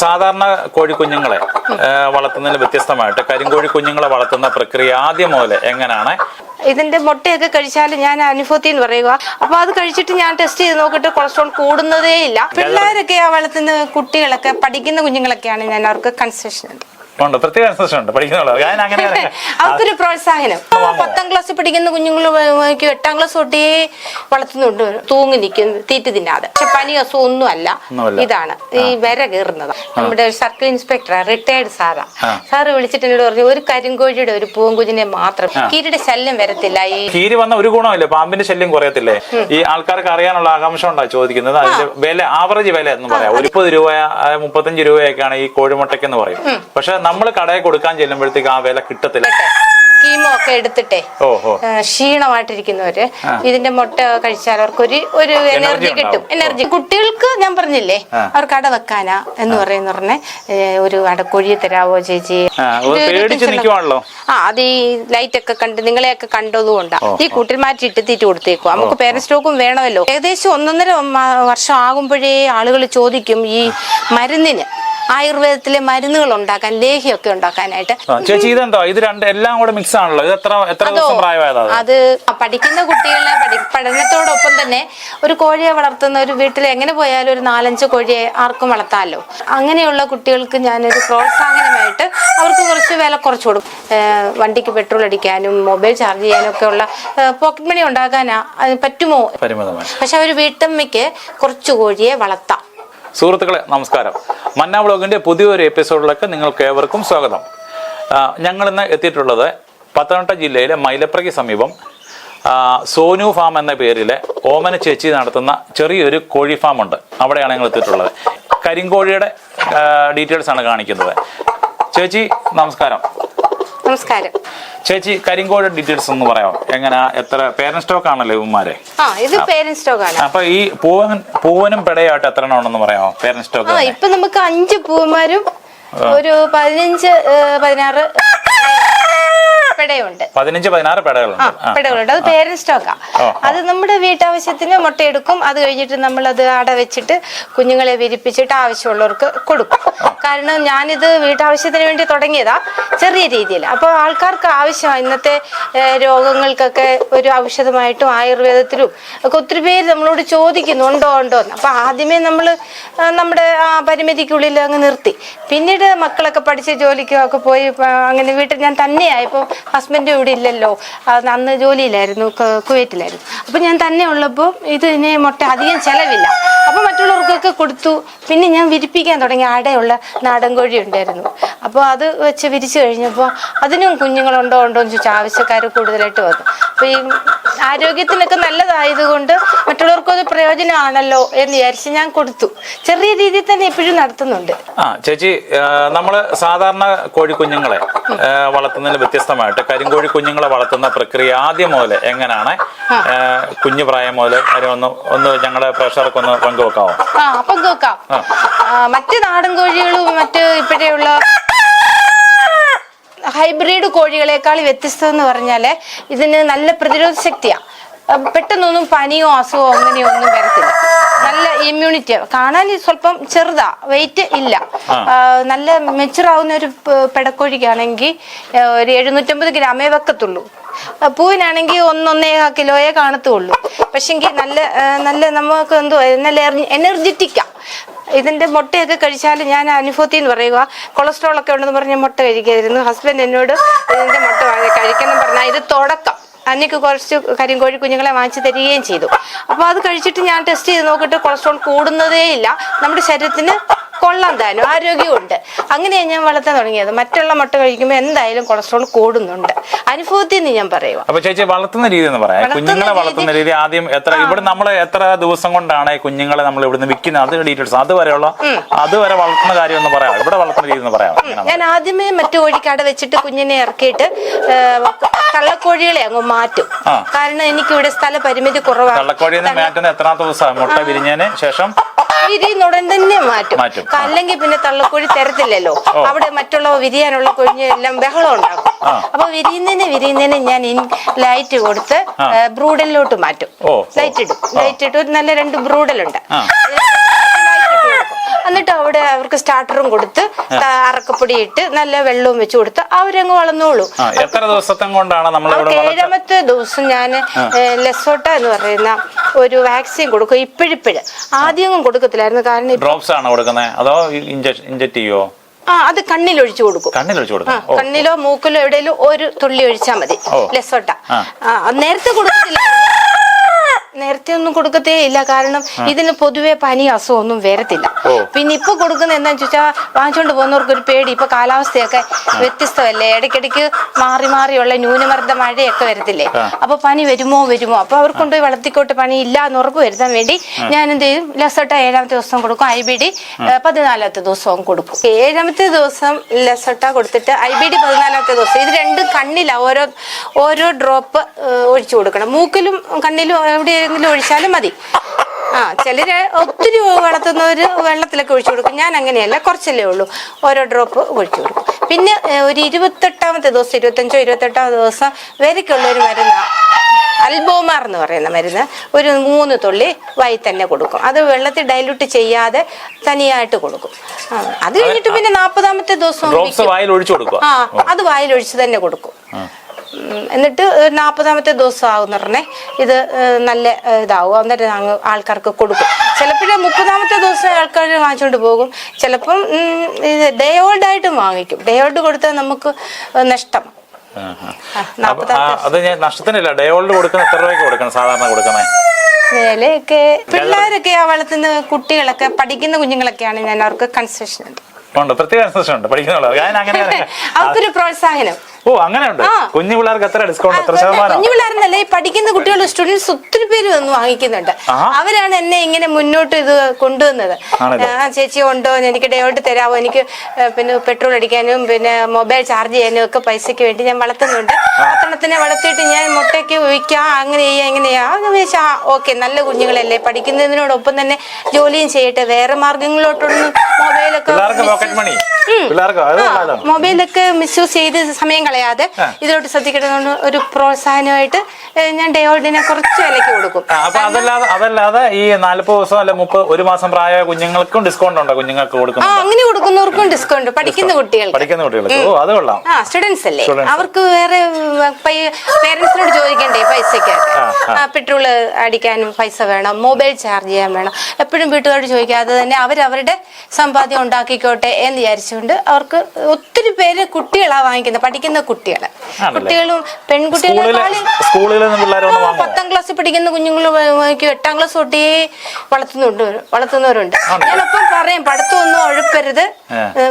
സാധാരണ കോഴിക്കുഞ്ഞുങ്ങളെ വളർത്തുന്നതിന് വ്യത്യസ്തമായിട്ട് കരിങ്കോഴി കുഞ്ഞുങ്ങളെ വളർത്തുന്ന പ്രക്രിയ ആദ്യം മുതൽ എങ്ങനെയാണ്? ഇതിന്റെ മുട്ടയൊക്കെ കഴിച്ചാൽ ഞാൻ അനുഭവത്തിൽ എന്ന് പറയുക. അപ്പൊ അത് കഴിച്ചിട്ട് ഞാൻ ടെസ്റ്റ് ചെയ്ത് നോക്കിയിട്ട് കൊളസ്ട്രോൾ കൂടുന്നതേ ഇല്ല. പിള്ളേരൊക്കെ വളർത്തുന്ന കുട്ടികളൊക്കെ പഠിക്കുന്ന കുഞ്ഞുങ്ങളൊക്കെയാണ് ഞാൻ അവർക്ക് കൺസെഷൻ ഉണ്ട്. അവർക്കൊരു പ്രോത്സാഹനം. 10ാം ക്ലാസ്സിൽ പഠിക്കുന്ന കുഞ്ഞുങ്ങൾ 8ാം ക്ലാസ് തൊട്ടേ വളർത്തുന്നുണ്ട്. തൂങ്ങി നിൽക്കും തീറ്റ തിന്നാതെ. പക്ഷെ പനി അസുഖം ഒന്നും അല്ല. ഇതാണ് ഈ വിര കയറുന്നത്. നമ്മുടെ സർക്കിൾ ഇൻസ്പെക്ടർ റിട്ടയർഡ് സാറ് വിളിച്ചിട്ട് എന്നോട് പറഞ്ഞു, ഒരു കരിങ്കോഴിയുടെ ഒരു പൂങ്കുഞ്ഞിനെ മാത്രം, കീരിയുടെ ശല്യം വരത്തില്ല. ഈ കീരി വന്ന ഒരു ഗുണമില്ല, പാമ്പിന്റെ ശല്യം കുറയത്തില്ലേ? ഈ ആൾക്കാർക്ക് അറിയാനുള്ള ആകാംക്ഷ ഉണ്ടാവും ചോദിക്കുന്നത്. അതിന്റെ വില, ആവറേജ് വില എന്ന് പറയാം, 30 രൂപ 35 രൂപയൊക്കെയാണ് ഈ കോഴിമുട്ടയ്ക്ക് എന്ന് പറയും. പക്ഷെ നമ്മൾ കടയിൽ കൊടുക്കാൻ ചെല്ലുമ്പോഴത്തേക്ക് ആ വില കിട്ടത്തില്ല. കീമോ ഒക്കെ എടുത്തിട്ടേ ക്ഷീണമായിട്ടിരിക്കുന്നവര് ഇതിന്റെ മുട്ട കഴിച്ചാൽ അവർക്കൊരു എനർജി കിട്ടും. എനർജി കുട്ടികൾക്ക് ഞാൻ പറഞ്ഞില്ലേ, അവർക്ക് അട വെക്കാനാ എന്ന് പറഞ്ഞ ഒരു അടക്കോഴിയെ തരാവോ ചേച്ചി? അത് ഈ ലൈറ്റ് ഒക്കെ കണ്ട് നിങ്ങളെയൊക്കെ കണ്ടതുകൊണ്ടാ ഈ കൂട്ടിൽ മാറ്റിയിട്ട് തീറ്റ കൊടുത്തേക്കും. നമുക്ക് പേരന്റ് സ്റ്റോക്കും വേണമല്ലോ. ഏകദേശം 1.5 വർഷം ആകുമ്പോഴേ ആളുകൾ ചോദിക്കും ഈ മരുന്നിന്, ആയുർവേദത്തിലെ മരുന്നുകൾ ഉണ്ടാക്കാൻ, ലേഹ്യമൊക്കെ ഉണ്ടാക്കാനായിട്ട്. ചേച്ചി ഇതെന്തോ ഇത് എല്ലാം കൂടെ മിക്സ് ആണല്ലോ. ഇത് എത്ര ദിവസം പ്രായമായതാണ്? അത് പഠിക്കുന്ന കുട്ടികളെ പഠനത്തോടൊപ്പം തന്നെ ഒരു കോഴിയെ വളർത്തുന്ന ഒരു വീട്ടിൽ എങ്ങനെ പോയാലും ഒരു 4-5 കോഴിയെ ആർക്കും വളർത്താമല്ലോ. അങ്ങനെയുള്ള കുട്ടികൾക്ക് ഞാനൊരു പ്രോത്സാഹനമായിട്ട് അവർക്ക് കുറച്ച് വില കുറച്ച് കൊടുക്കും. വണ്ടിക്ക് പെട്രോൾ അടിക്കാനും മൊബൈൽ ചാർജ് ചെയ്യാനും ഒക്കെ ഉള്ള പോക്കറ്റ് മണി ഉണ്ടാക്കാനാ പറ്റുമോ? പക്ഷെ ഒരു വീട്ടമ്മയ്ക്ക് കുറച്ച് കോഴിയെ വളർത്താം. സുഹൃത്തുക്കളെ നമസ്കാരം. മന്ന വ്ളോഗിന്റെ പുതിയൊരു എപ്പിസോഡിലേക്ക് നിങ്ങൾക്ക് ഏവർക്കും സ്വാഗതം. ഞങ്ങൾ ഇന്ന് എത്തിയിട്ടുള്ളത് പത്തനംതിട്ട ജില്ലയിലെ മൈലപ്രയ്ക്ക് സമീപം സോനു ഫാം എന്ന പേരിലെ ഓമന ചേച്ചി നടത്തുന്ന ചെറിയൊരു കോഴി ഫാം ഉണ്ട്. അവിടെയാണ് ഞങ്ങൾ എത്തിയിട്ടുള്ളത്. കരിങ്കോഴിയുടെ ഡീറ്റെയിൽസ് ആണ് കാണിക്കുന്നത്. ചേച്ചി നമസ്കാരം. നമസ്കാരം ചേച്ചി, കരിങ്കോഴി ഡീറ്റെയിൽസ് ഒന്ന് പറയാമോ? എങ്ങനെ, എത്ര പേരന്റ് സ്റ്റോക്ക് ആണല്ലോ ഇവന്മാരെ? ഇത് പേരന്റ് സ്റ്റോക്ക് ആണ്. അപ്പൊ ഈ പൂവനും പെടയായിട്ട് എത്ര എണ്ണം പറയാമോ പേരന്റ് സ്റ്റോക്ക്? ഇപ്പൊ നമുക്ക് 5 പൂവന്മാരും ഒരു 15-16 പെടയുണ്ട്. 15-16 പെടകളുണ്ട്. അത് പേരന്റ് സ്റ്റോക്കാ. അത് നമ്മുടെ വീട്ടാവശ്യത്തിന് മുട്ടയെടുക്കും. അത് കഴിഞ്ഞിട്ട് നമ്മൾ അത് അട വെച്ചിട്ട് കുഞ്ഞുങ്ങളെ വിരിപ്പിച്ചിട്ട് ആവശ്യമുള്ളവർക്ക് കൊടുക്കും. കാരണം ഞാനിത് വീട്ടാവശ്യത്തിന് വേണ്ടി തുടങ്ങിയതാ, ചെറിയ രീതിയിൽ. അപ്പോൾ ആൾക്കാർക്ക് ആവശ്യമാണ്. ഇന്നത്തെ രോഗങ്ങൾക്കൊക്കെ ഒരു ഔഷധമായിട്ടും ആയുർവേദത്തിലും ഒക്കെ ഒത്തിരി പേര് നമ്മളോട് ചോദിക്കുന്നു ഉണ്ടോ എന്ന്. അപ്പൊ ആദ്യമേ നമ്മൾ നമ്മുടെ പരിമിതിക്കുള്ളിൽ അങ്ങ് നിർത്തി. പിന്നീട് മക്കളൊക്കെ പഠിച്ച് ജോലിക്കും ഒക്കെ പോയി അങ്ങനെ വീട്ടിൽ ഞാൻ തന്നെയായപ്പോൾ ഹസ്ബൻഡ് ഇവിടെ ഇല്ലല്ലോ, അന്ന് ജോലിയിലായിരുന്നു, കുവൈറ്റിലായിരുന്നു. അപ്പൊ ഞാൻ തന്നെ ഉള്ളപ്പോൾ ഇതിനെ മുട്ട അധികം ചെലവില്ല. അപ്പൊ മറ്റുള്ളവർക്കൊക്കെ കൊടുത്തു. പിന്നെ ഞാൻ വിരിപ്പിക്കാൻ തുടങ്ങി. അടയുള്ള നാടൻ കോഴി ഉണ്ടായിരുന്നു. അപ്പോൾ അത് വെച്ച് വിരിച്ചു കഴിഞ്ഞപ്പോൾ അതിനും കുഞ്ഞുങ്ങളുണ്ടോ എന്ന് ചോദിച്ചാൽ ആവശ്യക്കാർ കൂടുതലായിട്ട് വന്നു. അപ്പൊ ഈ ആരോഗ്യത്തിനൊക്കെ നല്ലതായതുകൊണ്ട് മറ്റുള്ളവർക്കും അത് പ്രയോജനമാണല്ലോ എന്ന് വിചാരിച്ച് ഞാൻ കൊടുത്തു. ചെറിയ രീതിയിൽ തന്നെ ഇപ്പോഴും നടത്തുന്നുണ്ട്. ചേച്ചി, നമ്മള് സാധാരണ കോഴിക്കുഞ്ഞുങ്ങളെ വളർത്തുന്നതിന് വ്യത്യസ്തമായിട്ട് കരിങ്കോഴി കുഞ്ഞുങ്ങളെ വളർത്തുന്ന പ്രക്രിയ ആദ്യം മുതൽ എങ്ങനെയാണ്? കുഞ്ഞു പ്രായം മുതൽ ഒന്ന് ഞങ്ങളുടെ പ്രേക്ഷകർക്കൊന്ന് പങ്കുവെക്കാമോ? പങ്കുവെക്കാം. മറ്റ് നാടൻ കോഴികളും മറ്റ് ഇപ്പോഴെയുള്ള ഹൈബ്രിഡ് കോഴികളെക്കാൾ വ്യത്യസ്തം എന്ന് പറഞ്ഞാല് ഇതിന് നല്ല പ്രതിരോധ ശക്തിയാ. പെട്ടെന്നൊന്നും പനിയോ അസുഖമോ അങ്ങനെയോ ഒന്നും വരത്തില്ല. നല്ല ഇമ്മ്യൂണിറ്റി. കാണാൻ സ്വല്പം ചെറുതാ, വെയിറ്റ് ഇല്ല. നല്ല മെച്ചുർ ആവുന്ന ഒരു പെടക്കോഴിക്കാണെങ്കിൽ ഒരു 750 ഗ്രാമേ വെക്കത്തുള്ളൂ. പൂവിനാണെങ്കിൽ 1-1.5 കിലോയെ കാണത്തുള്ളൂ. പക്ഷെങ്കിൽ നല്ല നമുക്ക് എന്തോ നല്ല എനർജറ്റിക്കാ. ഇതിന്റെ മുട്ടയൊക്കെ കഴിച്ചാൽ ഞാൻ അനുഭവത്തിൽ എന്ന് പറയുക, കൊളസ്ട്രോൾ ഒക്കെ ഉണ്ടെന്ന് പറഞ്ഞ മുട്ട കഴിക്കായിരുന്നു. ഹസ്ബൻഡ് എന്നോട് ഇതിന്റെ മുട്ട കഴിക്കണം പറഞ്ഞാൽ ഇത് തുടക്കം. അന്നേക്ക് കുറച്ച് കരിങ്കോഴി കുഞ്ഞുങ്ങളെ വാങ്ങിച്ചു തരികയും ചെയ്തു. അപ്പോൾ അത് കഴിച്ചിട്ട് ഞാൻ ടെസ്റ്റ് ചെയ്ത് നോക്കിയിട്ട് കൊളസ്ട്രോൾ കൂടുന്നതേ ഇല്ല. നമ്മുടെ ശരീരത്തിന് കൊള്ളാൻ താനും ആരോഗ്യമുണ്ട്. അങ്ങനെയാണ് ഞാൻ വളർത്താൻ തുടങ്ങിയത്. മറ്റുള്ള മുട്ട കഴിക്കുമ്പോൾ എന്തായാലും കൊളസ്ട്രോൾ കൂടുന്നുണ്ട്. അനുഭവത്തിൽ നിന്ന് ഞാൻ പറയുക. അപ്പൊ ചേച്ചി, വളർത്തുന്ന രീതി എന്ന് പറയാം. കുഞ്ഞുങ്ങളെ വളർത്തുന്ന രീതി ആദ്യം ഇവിടെ നമ്മൾ എത്ര ദിവസം കൊണ്ടാണ് കുഞ്ഞുങ്ങളെ നമ്മൾ ഇവിടുന്ന് വിൽക്കുന്നത്? അത് ഡീറ്റെയിൽസ് അതുവരെ വളർത്തുന്ന കാര്യം എന്ന് പറയാം. ഇവിടെ വളർത്തുന്ന രീതി എന്ന് പറയാം. ഞാൻ ആദ്യമേ മറ്റു കോഴിക്കട വെച്ചിട്ട് കുഞ്ഞിനെ ഇറക്കിയിട്ട് തള്ളക്കോഴികളെ അങ്ങ് മാറ്റും. കാരണം എനിക്കിവിടെ സ്ഥല പരിമിതി കുറവാണ്. തള്ളക്കോഴിയെ മാറ്റുന്ന എത്രാമത്തെ ദിവസം? മുട്ട വിരിഞ്ഞതിന് ശേഷം വിരിയുന്നുടൻ തന്നെ മാറ്റും. അല്ലെങ്കിൽ പിന്നെ തള്ളക്കോഴി തരത്തില്ലല്ലോ. അവിടെ മറ്റുള്ള വിരിയാനുള്ള കൊഴിഞ്ഞെല്ലാം ബഹളം ഉണ്ടാകും. അപ്പൊ വിരിയുന്നതിന് ഞാൻ ലൈറ്റ് കൊടുത്ത് ബ്രൂഡലിലോട്ട് മാറ്റും. ലൈറ്റ് ഇട്ട് നല്ല 2 ബ്രൂഡലുണ്ട്. എന്നിട്ട് കഴിഞ്ഞിട്ട് അവിടെ അവർക്ക് സ്റ്റാർട്ടറും കൊടുത്ത് അറക്കപ്പൊടി ഇട്ട് നല്ല വെള്ളവും വെച്ച് കൊടുത്ത് അവരങ്ങ് വളർന്നോളൂ. എത്ര ദിവസത്തെ കൊണ്ടാണ് നമ്മൾ 7ാമത്തെ ദിവസം ഞാൻ ലെസോട്ട എന്ന് പറയുന്ന ഒരു വാക്സിൻ കൊടുക്കും. ഇപ്പോഴിപ്പോഴും ആദ്യമൊന്നും കൊടുക്കത്തില്ലായിരുന്നു. കാരണം ഡ്രോപ്സ് ആണ് കൊടുക്കുന്നത് അതോ ഇഞ്ചക്ട് ചെയ്യോ? അത് കണ്ണിൽ ഒഴിച്ചു കൊടുക്കും. കണ്ണിലോ മൂക്കിലോ എവിടെയെങ്കിലും ഒരു തുള്ളി ഒഴിച്ചാൽ മതി ലെസോട്ട. നേരത്തെ കൊടുക്കത്തില്ല, നേരത്തെ ഒന്നും കൊടുക്കത്തേ ഇല്ല. കാരണം ഇതിന് പൊതുവെ പനി അസുഖം ഒന്നും വരത്തില്ല. പിന്നെ ഇപ്പൊ കൊടുക്കുന്ന എന്താന്ന് ചോദിച്ചാൽ വാങ്ങിച്ചോണ്ട് പോകുന്നവർക്ക് ഒരു പേടി. ഇപ്പൊ കാലാവസ്ഥയൊക്കെ വ്യത്യസ്തമല്ലേ, ഇടയ്ക്കിടയ്ക്ക് മാറി മാറിയുള്ള ന്യൂനമർദ്ദ മഴയൊക്കെ വരത്തില്ലേ. അപ്പൊ പനി വരുമോ അപ്പൊ അവർ കൊണ്ടുപോയി വളർത്തിക്കോട്ട് പനി ഇല്ല എന്ന് ഉറപ്പ് വരുത്താൻ വേണ്ടി ഞാൻ എന്ത് ചെയ്യും, ലെസോട്ട 7ാമത്തെ ദിവസം കൊടുക്കും, IBD 14ാമത്തെ ദിവസവും കൊടുക്കും. 7ാമത്തെ ദിവസം ലെസോട്ട കൊടുത്തിട്ട് IBD 14ാമത്തെ ദിവസം. ഇത് രണ്ടും കണ്ണില ഓരോ ഡ്രോപ്പ് ഒഴിച്ചു കൊടുക്കണം. മൂക്കിലും കണ്ണിലും എവിടെയെങ്കിലും ഒഴിച്ചാലും മതി. ചിലര് ഒത്തിരി വളർത്തുന്നവര് വെള്ളത്തിലൊക്കെ ഒഴിച്ചു കൊടുക്കും. ഞാൻ അങ്ങനെയല്ല, കുറച്ചല്ലേ ഉള്ളൂ, ഓരോ ഡ്രോപ്പ് ഒഴിച്ചു കൊടുക്കും. പിന്നെ ഒരു 28ാമത്തെ ദിവസം 25ഓ 28ഓ ദിവസം വരെക്കുള്ള ഒരു മരുന്ന് അൽബോമാർ എന്ന് പറയുന്ന മരുന്ന് ഒരു 3 തുള്ളി വായി തന്നെ കൊടുക്കും. അത് വെള്ളത്തിൽ ഡൈല്യൂട്ട് ചെയ്യാതെ തനിയായിട്ട് കൊടുക്കും. അത് കഴിഞ്ഞിട്ട് പിന്നെ 40ാമത്തെ ദിവസം അത് വായിലൊഴിച്ച് തന്നെ കൊടുക്കും. എന്നിട്ട് 40ാമത്തെ ദിവസം ആകുന്ന ഇത് നല്ല ഇതാവും. അന്നേരം ആൾക്കാർക്ക് കൊടുക്കും. ചിലപ്പോഴേ 30ാമത്തെ ദിവസം ആൾക്കാർ വാങ്ങിച്ചോണ്ട് പോകും. ചിലപ്പം ഡേ ഓൾഡ് ആയിട്ടും വാങ്ങിക്കും. ഡേ ഓൾഡ് കൊടുത്താൽ നമുക്ക് നഷ്ടം. നഷ്ടത്തിനില്ല. ഡേ ഓൾഡ് കൊടുക്കുന്ന എത്ര രൂപയ്ക്ക് കൊടുക്കണം സാധാരണ കൊടുക്കുന്നത്? വിലയൊക്കെ പിള്ളേരൊക്കെ വളർത്തുന്ന കുട്ടികളൊക്കെ പഠിക്കുന്ന കുഞ്ഞുങ്ങളൊക്കെയാണ് ഞാൻ അവർക്ക് കൺസെഷൻ ഉണ്ട്. പ്രത്യേക കൺസെഷൻ ഉണ്ട് പഠിക്കുന്ന അവർക്കൊരു പ്രോത്സാഹനം. അങ്ങനെയുണ്ട്. കുഞ്ഞു പിള്ളേർക്ക് എത്ര ഡിസ്കൗണ്ട്, എത്ര ശതമാനം? കുഞ്ഞു പിള്ളേരെന്നല്ല, ഈ പഠിക്കുന്ന കുട്ടികൾ സ്റ്റുഡൻസ് ഒത്തിരി പേര് വന്ന് വാങ്ങിക്കുന്നുണ്ട്. അവരാണ് എന്നെ ഇങ്ങനെ മുന്നോട്ട് ഇത് കൊണ്ടുവന്നത്. ചേച്ചി ഉണ്ടോ, എനിക്ക് ഡേ ഔട്ട് തരാമോ, എനിക്ക് പിന്നെ പെട്രോൾ അടിക്കാനും പിന്നെ മൊബൈൽ ചാർജ് ചെയ്യാനും ഒക്കെ പൈസക്ക് വേണ്ടി ഞാൻ വളർത്തുന്നുണ്ട്. പത്തണത്തിനെ വളർത്തിയിട്ട് ഞാൻ മുട്ടയ്ക്ക് വിൽക്കാം, അങ്ങനെ ചെയ്യാം എങ്ങനെയാ ചോദിച്ചാൽ ഓക്കെ, നല്ല കുഞ്ഞുങ്ങളല്ലേ, പഠിക്കുന്നതിനോടൊപ്പം തന്നെ ജോലിയും ചെയ്യട്ടെ, വേറെ മാർഗങ്ങളിലോട്ടൊന്നും മൊബൈലൊക്കെ മിസ്യൂസ് ചെയ്ത് സമയം കളയാതെ ഇതിലോട്ട് ശ്രദ്ധിക്കണമെന്ന് ഒരു പ്രോത്സാഹനമായിട്ട് ഞാൻ ഡേ ഓൾഡിനെ കുറച്ച് വിലയ്ക്ക് കൊടുക്കും. അതല്ലാതെ ഈ 40 ദിവസം അല്ലെ 1 മാസം പ്രായമായ കുഞ്ഞുങ്ങൾക്കും ഡിസ്കൗണ്ട് ഉണ്ടോ? കുഞ്ഞുങ്ങൾക്ക് കൊടുക്കും. അങ്ങനെ കൊടുക്കുന്നവർക്കും ഡിസ്കൗണ്ട്. പഠിക്കുന്ന കുട്ടികൾക്ക് അത് കൊള്ളാം. സ്റ്റുഡൻസ് അല്ലേ, അവർക്ക് വേറെ പേരൻസിനോട് ചോദിക്കണ്ടേ പൈസക്കൊക്കെ. പെട്രോൾ അടിക്കാനും പൈസ വേണം, മൊബൈൽ ചാർജ് ചെയ്യാൻ വേണം. എപ്പോഴും വീട്ടുകാരോട് ചോദിക്കാതെ തന്നെ അവരവരുടെ സമ്പാദ്യം ഉണ്ടാക്കിക്കോട്ടെ എന്ന് വിചാരിച്ചുകൊണ്ട് അവർക്ക് ഒത്തിരി പേര് കുട്ടികളാ വാങ്ങിക്കുന്നത്. പഠിക്കുന്ന കുട്ടികളും പെൺകുട്ടികളെക്കാളും 10ാം ക്ലാസ്സിൽ പഠിക്കുന്ന കുഞ്ഞുങ്ങൾ 8ാം ക്ലാസ് തൊട്ടേ വളർത്തുന്നവരുണ്ട്. ഞാനപ്പം പറയും, പഠിത്തമൊന്നും ഉഴപ്പരുത്,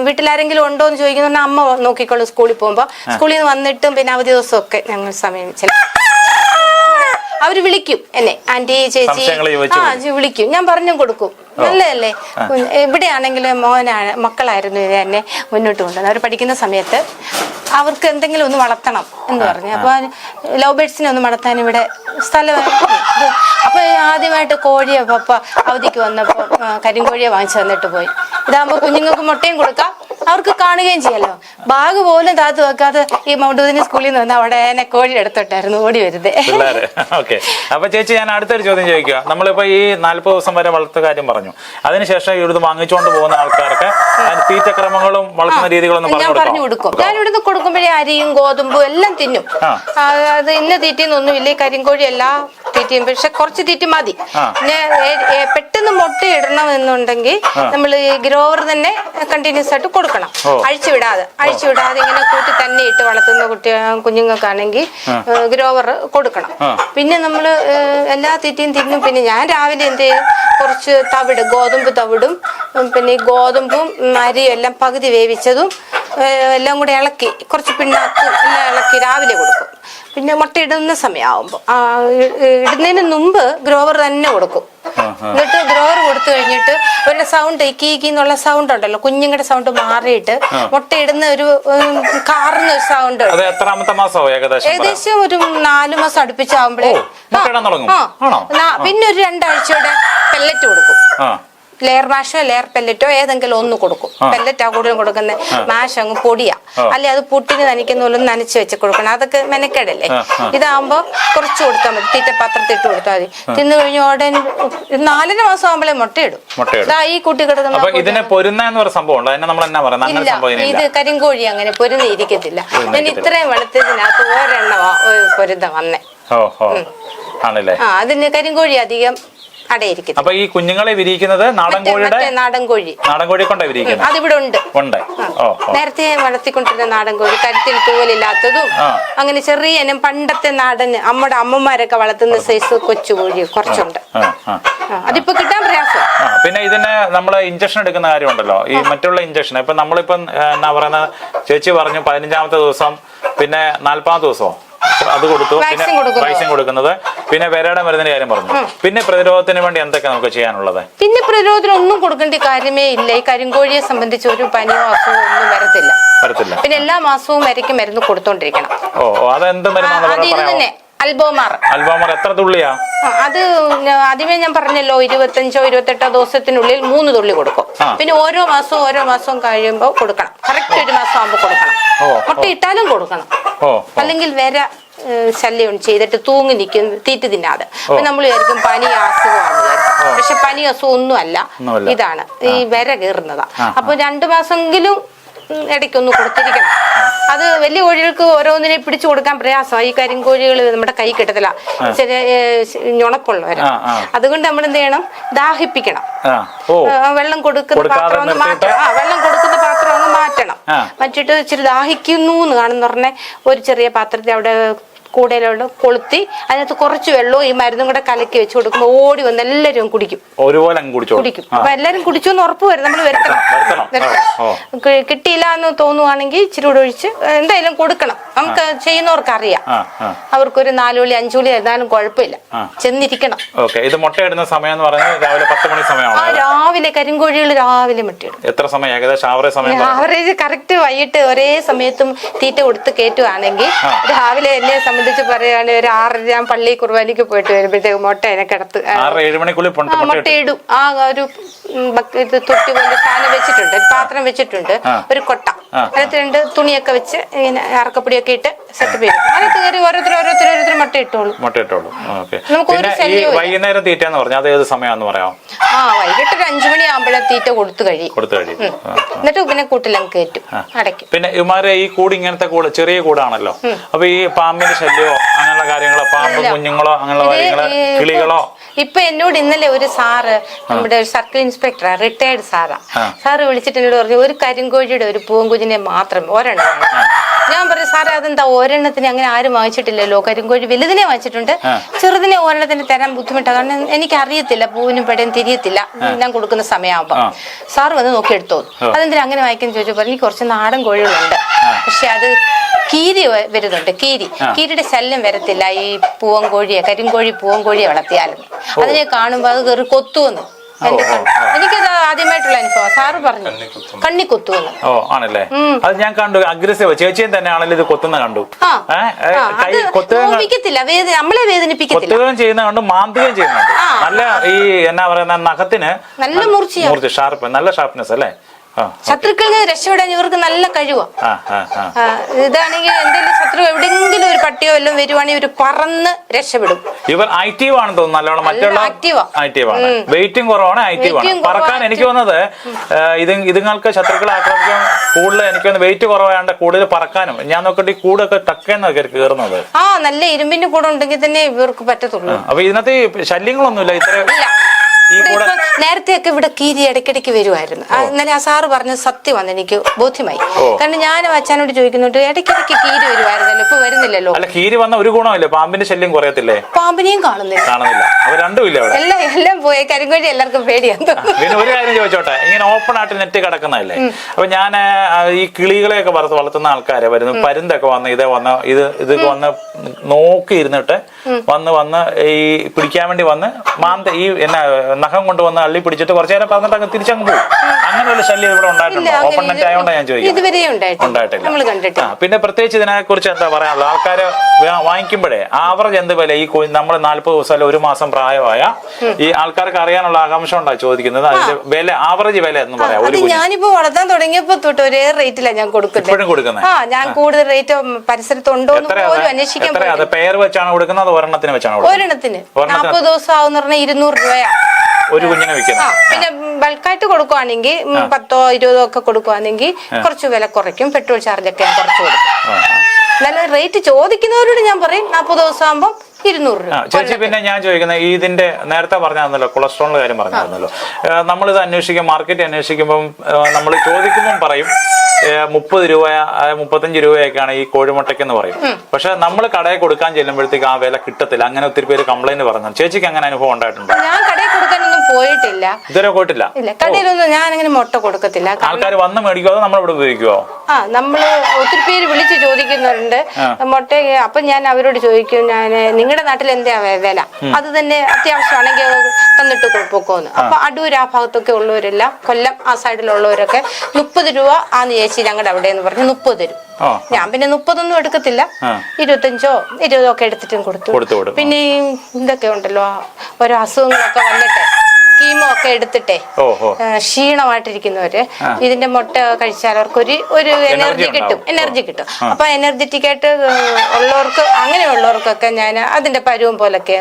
വീട്ടിലാരെങ്കിലും ഉണ്ടോ എന്ന് ചോദിക്കുന്ന അമ്മ നോക്കിക്കോളും. സ്കൂളിൽ പോകുമ്പോ സ്കൂളിൽ നിന്ന് വന്നിട്ടും പിന്നെ അവധി ദിവസമൊക്കെ ഞങ്ങൾ സമയം അവര് വിളിക്കും എന്നെ, ആന്റി ചേച്ചി വിളിക്കും. ഞാൻ പറഞ്ഞു കൊടുക്കും. നല്ലതല്ലേ, എവിടെയാണെങ്കിലും മക്കളായിരുന്നു എന്നെ മുന്നോട്ട് കൊണ്ടുവന്നത്. അവർ പഠിക്കുന്ന സമയത്ത് അവർക്ക് എന്തെങ്കിലും ഒന്ന് വളർത്തണം എന്ന് പറഞ്ഞു. അപ്പൊ ലവ് ബേർഡ്സിനെ ഒന്ന് വളർത്താൻ ഇവിടെ സ്ഥലമായിരുന്നു. അപ്പൊ ആദ്യമായിട്ട് കോഴിയെ പപ്പ അവധിക്ക് വന്നപ്പോ കരിങ്കോഴിയെ വാങ്ങിച്ചു തന്നിട്ട് പോയി. ഇതാകുമ്പോ കുഞ്ഞുങ്ങൾക്ക് മുട്ടയും കൊടുക്കാം, അവർക്ക് കാണുകയും ചെയ്യാലോ. ബാഗ് പോലും താത്തു വെക്കാതെ ഈ മൗണ്ടൂദിനി സ്കൂളിൽ നിന്ന് വന്ന് അവിടെ എന്നെ കോഴി എടുത്തിട്ടായിരുന്നു ഓടി വരുന്നത്. അപ്പൊ ചേച്ചി, ഞാൻ അടുത്തൊരു ചോദ്യം ചോദിക്കുക. നമ്മളിപ്പോ ഈ 40 ദിവസം വരെ വളർത്തു കാര്യം പറഞ്ഞു. അതിനുശേഷം ഇവിടുന്ന് വാങ്ങിച്ചുകൊണ്ട് പോകുന്ന ആൾക്കാർക്ക് തീറ്റക്രമങ്ങളും വളർത്തുന്ന രീതികളൊന്നും ഞാൻ പറഞ്ഞു കൊടുക്കും. ഞാൻ ഇവിടുന്ന് കൊടുക്കുമ്പോഴേ അരിയും ഗോതമ്പും എല്ലാം തിന്നും. അത് ഇന്ന തീറ്റയൊന്നും ഇല്ല, കരിങ്കോഴി എല്ലാ തീറ്റയും, പക്ഷെ കുറച്ച് തീറ്റ മതി. പിന്നെ പെട്ടെന്ന് മുട്ട ഇടണം എന്നുണ്ടെങ്കിൽ നമ്മൾ ഗ്രോവർ തന്നെ കണ്ടിന്യൂസ് ആയിട്ട് കൊടുക്കണം. അഴിച്ചുവിടാതെ ഇങ്ങനെ കൂട്ടി തന്നെ ഇട്ട് വളർത്തുന്ന കുഞ്ഞുങ്ങൾക്കാണെങ്കിൽ ഗ്രോവർ കൊടുക്കണം. പിന്നെ നമ്മള് എല്ലാ തീറ്റയും തിന്നും. പിന്നെ ഞാൻ രാവിലെ എന്ത് ചെയ്യും, കുറച്ച് തവിട്, ഗോതമ്പ് തവിടും പിന്നെ ഈ ഗോതമ്പും അരിയും എല്ലാം പകുതി വേവിച്ചതും എല്ലാം കൂടെ ഇളക്കി, കുറച്ച് പിണ്ണാക്കും എല്ലാം ഇളക്കി രാവിലെ കൊടുക്കും. പിന്നെ മുട്ട ഇടുന്ന സമയമാകുമ്പോൾ ഇടുന്നതിന് മുമ്പ് ഗ്രോവർ തന്നെ കൊടുക്കും. എന്നിട്ട് ഗ്രോവർ കൊടുത്തു കഴിഞ്ഞിട്ട് ഒരു സൗണ്ട്, കീക്കി എന്നുള്ള സൗണ്ട് ഉണ്ടല്ലോ, കുഞ്ഞുങ്ങളുടെ സൗണ്ട് മാറിയിട്ട് മുട്ട ഇടുന്ന ഒരു കാറുന്ന ഒരു സൗണ്ട്. ഏകദേശം ഒരു 4 മാസം അടുപ്പിച്ചാകുമ്പോഴേ പിന്നെ ഒരു 2 ആഴ്ചയുടെ പെല്ലറ്റ് കൊടുക്കും. ലെയർ മാഷോ ലെയർ പെല്ലറ്റോ ഏതെങ്കിലും ഒന്ന് കൊടുക്കും. പെല്ലറ്റാ കൂടുതലും കൊടുക്കുന്നത്, മാഷ് അങ്ങ് പൊടിയാ. അല്ലെ അത് പുട്ടിന് നനയ്ക്കുന്ന പോലെ നനച്ച് വെച്ച് കൊടുക്കണം. അതൊക്കെ മെനക്കേടല്ലേ. ഇതാകുമ്പോ കുറച്ച് കൊടുത്താൽ മതി, തീറ്റപാത്രത്തിട്ട് കൊടുത്താൽ മതി. തിന്നു കഴിഞ്ഞ ഉടനെ 4 മാസം ആകുമ്പോഴേ മുട്ടയിടും. ഈ കുട്ടി കിടക്കുന്ന ഇത് കരിങ്കോഴി അങ്ങനെ പൊരുന്നിരിക്കത്തില്ല. ഞാൻ ഇത്രയും വെളുത്തതിനകത്ത് ഒരെണ്ണമാ പൊരുന്ന വന്നേ. അതിന് കരിങ്കോഴി അധികം അടയിരിക്കും. അപ്പൊ ഈ കുഞ്ഞുങ്ങളെ വിരിയിക്കുന്നത് നാടൻ കോഴി കൊണ്ടാണ് വിരിയിക്കുന്നത്. അതിവിടെ ഉണ്ട്. നേരത്തെ വളർത്തിക്കൊണ്ടിരുന്ന നാടൻ കോഴി, കരുത്തിൽ തൂവലില്ലാത്തതും അങ്ങനെ ചെറിയ ഇനം പണ്ടത്തെ നാടൻ നമ്മുടെ അമ്മമാരൊക്കെ വളർത്തുന്ന സൈസ് കൊച്ചു കോഴി കുറച്ചുണ്ട്. അതിപ്പോ കിട്ടാൻ പ്രയാസം. പിന്നെ ഇതിന് നമ്മള് ഇഞ്ചക്ഷൻ എടുക്കുന്ന കാര്യമുണ്ടല്ലോ, ഈ മറ്റുള്ള ഇഞ്ചക്ഷൻ. ഇപ്പൊ നമ്മളിപ്പം എന്നാ പറയുന്ന, ചേച്ചി പറഞ്ഞു 15ാമത്തെ ദിവസം, പിന്നെ 40ാമത്തെ ദിവസമോ അത് കൊടുത്തു, പിന്നെ വാക്സിൻ കൊടുക്കുന്നത്, പിന്നെ വിരയുടെ മരുന്നിന്റെ കാര്യം പറഞ്ഞു. പിന്നെ പ്രതിരോധത്തിന് വേണ്ടി എന്തൊക്കെ നമുക്ക് ചെയ്യാനുള്ളത്? പിന്നെ പ്രതിരോധത്തിന് ഒന്നും കൊടുക്കേണ്ട കാര്യമേ ഇല്ല. ഈ കരിങ്കോഴിയെ സംബന്ധിച്ച് ഒരു പനിയോ അസുഖമോ ഒന്നും വരത്തില്ല. പിന്നെ എല്ലാ മാസവും വരയ്ക്ക് മരുന്ന് കൊടുത്തോണ്ടിരിക്കണം. അതെന്ത് മരുന്നാണ്? അൽബോമാർ. എത്ര തുള്ളിയാ? അത് ആദ്യമേ ഞാൻ പറഞ്ഞല്ലോ, 25 or 28 ദിവസത്തിനുള്ളിൽ 3 തുള്ളി കൊടുക്കും. പിന്നെ ഓരോ മാസവും കഴിയുമ്പോൾ കൊടുക്കണം. കറക്റ്റ് 1 മാസം ആകുമ്പോൾ കൊടുക്കണം. മുട്ട ഇട്ടാലും കൊടുക്കണം. അല്ലെങ്കിൽ വര ശല്യം ചെയ്തിട്ട് തൂങ്ങി നിൽക്കും തീറ്റ തിന്നാതെ. അപ്പൊ നമ്മൾ വിചാരിക്കും പനി അസുഖമാണ് വിചാരിക്കും. പക്ഷെ പനി അസുഖം ഒന്നും അല്ല, ഇതാണ് ഈ വര കയറുന്നതാ. അപ്പൊ 2 മാസമെങ്കിലും ഇടയ്ക്കൊന്ന് കൊടുത്തിരിക്കണം. അത് വലിയ കോഴികൾക്ക് ഓരോന്നിനെ പിടിച്ചു കൊടുക്കാൻ പ്രയാസമാണ്. ഈ കരിങ്കോഴികൾ നമ്മുടെ കൈ കിട്ടത്തില്ല, ചെറിയ ഞുണപ്പുള്ളവര്. അതുകൊണ്ട് നമ്മൾ എന്ത് ചെയ്യണം, ദാഹിപ്പിക്കണം. വെള്ളം കൊടുക്കുന്ന പാത്രം ഒന്ന് മാറ്റണം. വെള്ളം കൊടുക്കുന്ന പാത്രം ഒന്ന് മാറ്റണം. മാറ്റിയിട്ട് ഇച്ചിരി ദാഹിക്കുന്നു എന്ന് കാണുന്ന പറഞ്ഞ ഒരു ചെറിയ പാത്രത്തിൽ അവിടെ കൂടയിലുള്ള കൊളുത്തി അതിനകത്ത് കുറച്ച് വെള്ളവും ഈ മരുന്നും കൂടെ കലക്കി വെച്ച് കൊടുക്കുമ്പോൾ ഓടി വന്ന് എല്ലാവരും കുടിക്കും. അപ്പൊ എല്ലാരും കുടിച്ചു എന്ന് ഉറപ്പ് വരും. നമ്മൾ വരുത്തണം. കിട്ടിയില്ല എന്ന് തോന്നുവാണെങ്കിൽ ഇച്ചിരി കൂടെ ഒഴിച്ച് എന്തായാലും കൊടുക്കണം. നമുക്ക് ചെയ്യുന്നവർക്ക് അറിയാം. അവർക്കൊരു 4 ഉള്ളി 5 ഉള്ളി ആയിരുന്നാലും കുഴപ്പമില്ല, ചെന്നിരിക്കണം. ഇത് മുട്ടയിടുന്ന സമയം എന്ന് പറഞ്ഞാൽ രാവിലെ 10 മണി സമയമാണ്. രാവിലെ കരിങ്കോഴികൾ രാവിലെ മുട്ടയിടും. എത്ര സമയം ഏകദേശം ആവറേജ് കറക്റ്റ് വൈകിട്ട് ഒരേ സമയത്തും തീറ്റ കൊടുത്ത് കയറ്റുവാണെങ്കിൽ രാവിലെ എന്നെ സംബന്ധിച്ച് പറയുകയാണെങ്കിൽ ഒരു 6:30 ഞാൻ പള്ളി കുർബാനയ്ക്ക് പോയിട്ട് വരുമ്പോഴത്തേക്ക് മുട്ട അതിനെ കിടത്ത് 6-7 മണിക്കുള്ളിൽ മുട്ടയിടും. ആ ഒരു തൊട്ടി പോലെ സ്ഥാനം വെച്ചിട്ടുണ്ട്, പാത്രം വെച്ചിട്ടുണ്ട്, ഒരു കൊട്ട, അതിനകത്ത് 2 തുണിയൊക്കെ വെച്ച് ഇങ്ങനെ അറക്കപ്പൊടിയൊക്കെ ഇട്ട് സെറ്റപ്പ് ചെയ്യും. അതിനകത്ത് കയറി ഓരോരുത്തർ മുട്ട ഇട്ടോളൂ. നമുക്കൊരു വൈകുന്നേരം തീറ്റ എന്ന് പറഞ്ഞാൽ അത് ഏത് സമയമാണെന്ന് പറയാം? വൈകിട്ട് ഒരു 5 മണി ആകുമ്പോഴേ തീറ്റ കൊടുത്തു കഴിയും. എന്നിട്ട് പിന്നെ കൂട്ടിലങ്ങ് കയറ്റും, അടയ്ക്കും. പിന്നെ ഇവന്മാരെ ഈ കൂട് ഇങ്ങനത്തെ കൂട് ചെറിയ കൂടാണല്ലോ. അപ്പൊ ഈ പാമ്പിന്റെ ശല്യമോ അങ്ങനെയുള്ള കാര്യങ്ങളോ, പാമ്പ് കുഞ്ഞുങ്ങളോ അങ്ങനെയുള്ള കാര്യങ്ങളോ, കിളികളോ? ഇപ്പൊ എന്നോട് ഇന്നലെ ഒരു സാറ്, നമ്മുടെ ഒരു സർക്കിൾ ഇൻസ്പെക്ടർ, റിട്ടയർഡ് സാറാ, സാറ് വിളിച്ചിട്ട് എന്നോട് പറഞ്ഞു ഒരു കരിങ്കോഴിയുടെ ഒരു പൂങ്കുഞ്ഞിനെ മാത്രം ഒരെണ്ണം. ഞാൻ പറഞ്ഞു സാറേ അതെന്താ ഒരെണ്ണത്തിന് അങ്ങനെ ആരും വാങ്ങിച്ചിട്ടില്ലല്ലോ, കരിങ്കോഴി വലുതിനെ വാങ്ങിച്ചിട്ടുണ്ട്, ചെറുതിനെ ഒരെണ്ണത്തിന് തരാൻ ബുദ്ധിമുട്ടാണ്, കാരണം എനിക്ക് അറിയത്തില്ല, പൂവിനും പെടയും തിരിയത്തില്ല ഞാൻ കൊടുക്കുന്ന സമയമാകുമ്പോ. സാറ് വന്ന് നോക്കിയെടുത്തോ. അതെന്തിനാ അങ്ങനെ വാങ്ങിക്കുന്നു ചോദിച്ചപ്പോ എനിക്ക് കുറച്ച് നാടൻ കോഴികളുണ്ട്, പക്ഷെ അത് കീരി വരുന്നുണ്ട്. കീരിയുടെ ശല്യം വരത്തില്ല ഈ പൂവൻകോഴിയെ, കരിങ്കോഴി പൂവൻകോഴിയെ വളർത്തിയാലും. അതിനെ കാണുമ്പോ അത് കയറി കൊത്തുവന്ന് എനിക്കത് ആദ്യമായിട്ടുള്ള അനുഭവം. സാറ് പറഞ്ഞു കണ്ണി കൊത്തുവന്ന്. ആണല്ലേ? അത് ഞാൻ കണ്ടു. അഗ്രസീവ് ചേച്ചിയും തന്നെ ആണല്ലോ ഇത് കൊത്തുന്ന കണ്ടു. നോവിക്കത്തില്ല, നമ്മളെ വേദനിപ്പിക്കത്തില്ല. ചെയ്യുന്ന കണ്ടു, മാന്തുകയും ചെയ്യുന്നുണ്ട്. നല്ല ഈ എന്നാ പറയുന്ന നഖത്തിന് നല്ല മൂർച്ച, ഷാർപ്പ്, നല്ല ഷാർപ്നെസ് അല്ലേ? ശത്രുക്കളിൽ രക്ഷപ്പെടാൻ ഇവർക്ക് നല്ല കഴിവാണ്. ഇതാണെങ്കിൽ എന്തെങ്കിലും ശത്രു എവിടെയെങ്കിലും ഒരു പട്ടിയോ എല്ലാം വരുവാണെങ്കിൽ ഇവർ പറന്ന് രക്ഷപ്പെടും. ഇവർ ആക്റ്റീവ് ആണെന്ന് തോന്നുന്നു, നല്ലോണം. മറ്റുള്ള ആക്റ്റീവ് ആണ്, വെയിറ്റും കുറവാണ്, ആക്റ്റീവ് ആണ്. പറക്കാൻ എനിക്ക് വന്നത് ഇതുങ്ങൾക്ക് ശത്രുക്കളെ ആക്രമിക്കാൻ കൂടുതൽ എനിക്ക് വന്ന് വെയിറ്റ് കുറവാണ്ട് കൂടുതൽ പറക്കാനും. ഞാൻ നോക്കിട്ട് ഈ കൂടൊക്കെ ടക്കേന്നൊക്കെ കയറുന്നത്. നല്ല ഇരുമ്പിന്റെ കൂടെ ഉണ്ടെങ്കിൽ തന്നെ ഇവർക്ക് പറ്റത്തുള്ളൂ. അപ്പൊ ഇതിനകത്ത് ശല്യങ്ങളൊന്നുമില്ല ഇത്ര. നേരത്തെയൊക്കെ ഇവിടെ കീരി ഇടയ്ക്കിടയ്ക്ക് വരുമായിരുന്നു. ഇന്നലെ ആ സാറ് പറഞ്ഞത് സത്യമാണ്, എനിക്ക് ബോധ്യമായി. കാരണം ഞാൻ അച്ഛനോട് ചോദിക്കുന്നുണ്ട്, ഇടയ്ക്കിടയ്ക്ക് കീരി വരുമായിരുന്നല്ലോ, ഇപ്പൊ വരുന്നില്ലല്ലോ. അല്ല, കീരി വന്ന ഒരു ഗുണമില്ല, പാമ്പിന്റെ ശല്യം കുറയത്തില്ലേ? പാമ്പിനെയും കാണുന്നില്ല. എല്ലാം പോയി. കരിങ്കോഴി എല്ലാവർക്കും പേടിയാണ്. പിന്നെ ഒരു കാര്യം ചോദിച്ചോട്ടെ, ഇങ്ങനെ ഓപ്പൺ ആയിട്ട് നെറ്റ് കിടക്കുന്നതല്ലേ? അപ്പൊ ഞാൻ ഈ കിളികളെയൊക്കെ വളർത്തുന്ന ആൾക്കാരെ വരുന്നു, പരുന്തൊക്കെ വന്ന് ഇത് വന്ന് നോക്കി ഇരുന്നിട്ട് വന്ന് ഈ പിടിക്കാൻ വേണ്ടി വന്ന് ഈ എന്നാ നഖം കൊണ്ടുവന്ന് അള്ളി പിടിച്ചിട്ട് കുറച്ചു നേരം പറഞ്ഞിട്ട് അങ്ങ് തിരിച്ചങ്ങ് പോകും. അങ്ങനെ ഒരു ശല്യം ഇവിടെ ഉണ്ടായിട്ടുണ്ടോ? ഓപ്പൺ നെറ്റ് ആയതുകൊണ്ടാണ് ഞാൻ ചോദിക്കുന്നത്. ഇതുവരെ ഉണ്ടായിട്ടില്ല. പിന്നെ പ്രത്യേകിച്ച് ഇതിനെ കുറിച്ച് എന്താ പറയാനുള്ളത്? ആൾക്കാര് വാങ്ങിക്കുമ്പോഴേ ആവറേജ് എന്ത് വില ഈ നമ്മൾ 40 ദിവസം അല്ല 1 മാസം പ്രായമായ ഈ ആൾക്കാർക്ക് അറിയാനുള്ള ആകാംക്ഷ ഉണ്ടായി ചോദിക്കുന്നത്. അതിന്റെ വില ആവറേജ് വില എന്ന് പറയാം. ഞാനിപ്പോ വളർത്താൻ തുടങ്ങിയപ്പോ തൊട്ട് ഒരേ റേറ്റിലാണ് ഞാൻ കൊടുക്കുന്നത്. ഇപ്പോഴും കൊടുക്കുന്നത്? ഞാൻ കൂടുതൽ റേറ്റ് പരിസരത്തുണ്ടോ പോലും അന്വേഷിക്കാൻ. പെയർ വെച്ചാണ് കൊടുക്കുന്നത്? ഒരെണ്ണത്തിന് വെച്ചാണ്? ഒരെണ്ണത്തിന് 40 ദിവസം ആവുന്ന പറഞ്ഞാൽ 200 രൂപയാ ഒരു കുഞ്ഞിനെ വെക്കുന്നത്. പിന്നെ ബൾക്കായിട്ട് കൊടുക്കുവാണെങ്കിൽ 10 20 ഒക്കെ കൊടുക്കുവാണെങ്കിൽ കുറച്ച് വില കുറയ്ക്കും. പെട്രോൾ ചാർജ് ഒക്കെ കുറച്ച് കൊടുക്കും. നല്ല റേറ്റ് ചോദിക്കുന്നവരോട് ഞാൻ പറയും 40 ദിവസം ആകുമ്പോൾ 200 രൂപ. ചേച്ചി, പിന്നെ ഞാൻ ചോദിക്കുന്നത് ഇതിന്റെ നേരത്തെ പറഞ്ഞായിരുന്നല്ലോ കൊളസ്ട്രോളിന്റെ കാര്യം പറഞ്ഞായിരുന്നല്ലോ. നമ്മളിത് അന്വേഷിക്കും, മാർക്കറ്റ് അന്വേഷിക്കുമ്പോൾ നമ്മൾ ചോദിക്കുമ്പോൾ പറയും 30 രൂപ 35 രൂപയൊക്കെയാണ് ഈ കോഴിമുട്ടയ്ക്ക് എന്ന് പറയും. പക്ഷെ നമ്മൾ കടയിൽ കൊടുക്കാൻ ചെല്ലുമ്പോഴത്തേക്ക് ആ വില കിട്ടത്തില്ല. അങ്ങനെ ഒത്തിരി പേര് കംപ്ലൈന്റ് പറഞ്ഞു. ചേച്ചിക്ക് അങ്ങനെ അനുഭവം ഉണ്ടായിട്ടുണ്ടോ? ഞാൻ കടയിൽ കൊടുക്കാനൊന്നും പോയിട്ടില്ല. ഇതുവരെ പോയിട്ടില്ല? ഇല്ല, കടയിലൊന്നും ഞാൻ അങ്ങനെ മുട്ട കൊടുക്കത്തില്ല. ആൾക്കാർ വന്ന് മേടിക്കുമോ അതോ നമ്മളിവിടെ ഉപയോഗിക്കുവോ? നമ്മള് ഒത്തിരി പേര് വിളിച്ച് ചോദിക്കുന്നുണ്ട് മുട്ട. അപ്പൊ ഞാൻ അവരോട് ചോദിക്കും, ഞാൻ നിങ്ങളുടെ നാട്ടിൽ എന്താ വില, അത് തന്നെ അത്യാവശ്യമാണെങ്കിൽ തന്നിട്ട് പോക്കോന്ന്. അപ്പൊ അടൂർ ആ ഭാഗത്തൊക്കെ ഉള്ളവരെല്ലാം, കൊല്ലം ആ സൈഡിലുള്ളവരൊക്കെ 30 രൂപ ആന്ന് ചേച്ചി ഞങ്ങളുടെ അവിടെ എന്ന് പറഞ്ഞ് 30 തരും. ഞാൻ പിന്നെ 30 ഒന്നും എടുക്കത്തില്ല, 25 20 ഒക്കെ എടുത്തിട്ടും കൊടുത്തു. പിന്നെ ഇതൊക്കെ ഉണ്ടല്ലോ ഓരോ അസുഖങ്ങളൊക്കെ വന്നിട്ട് കീമോ ഒക്കെ എടുത്തിട്ടേ ക്ഷീണമായിട്ടിരിക്കുന്നവര് ഇതിന്റെ മുട്ട കഴിച്ചാൽ അവർക്ക് ഒരു എനർജി കിട്ടും. അപ്പൊ എനർജറ്റിക് ആയിട്ട് ഉള്ളവർക്ക്, അങ്ങനെയുള്ളവർക്കൊക്കെ ഞാൻ അതിന്റെ പരുവം പോലൊക്കെ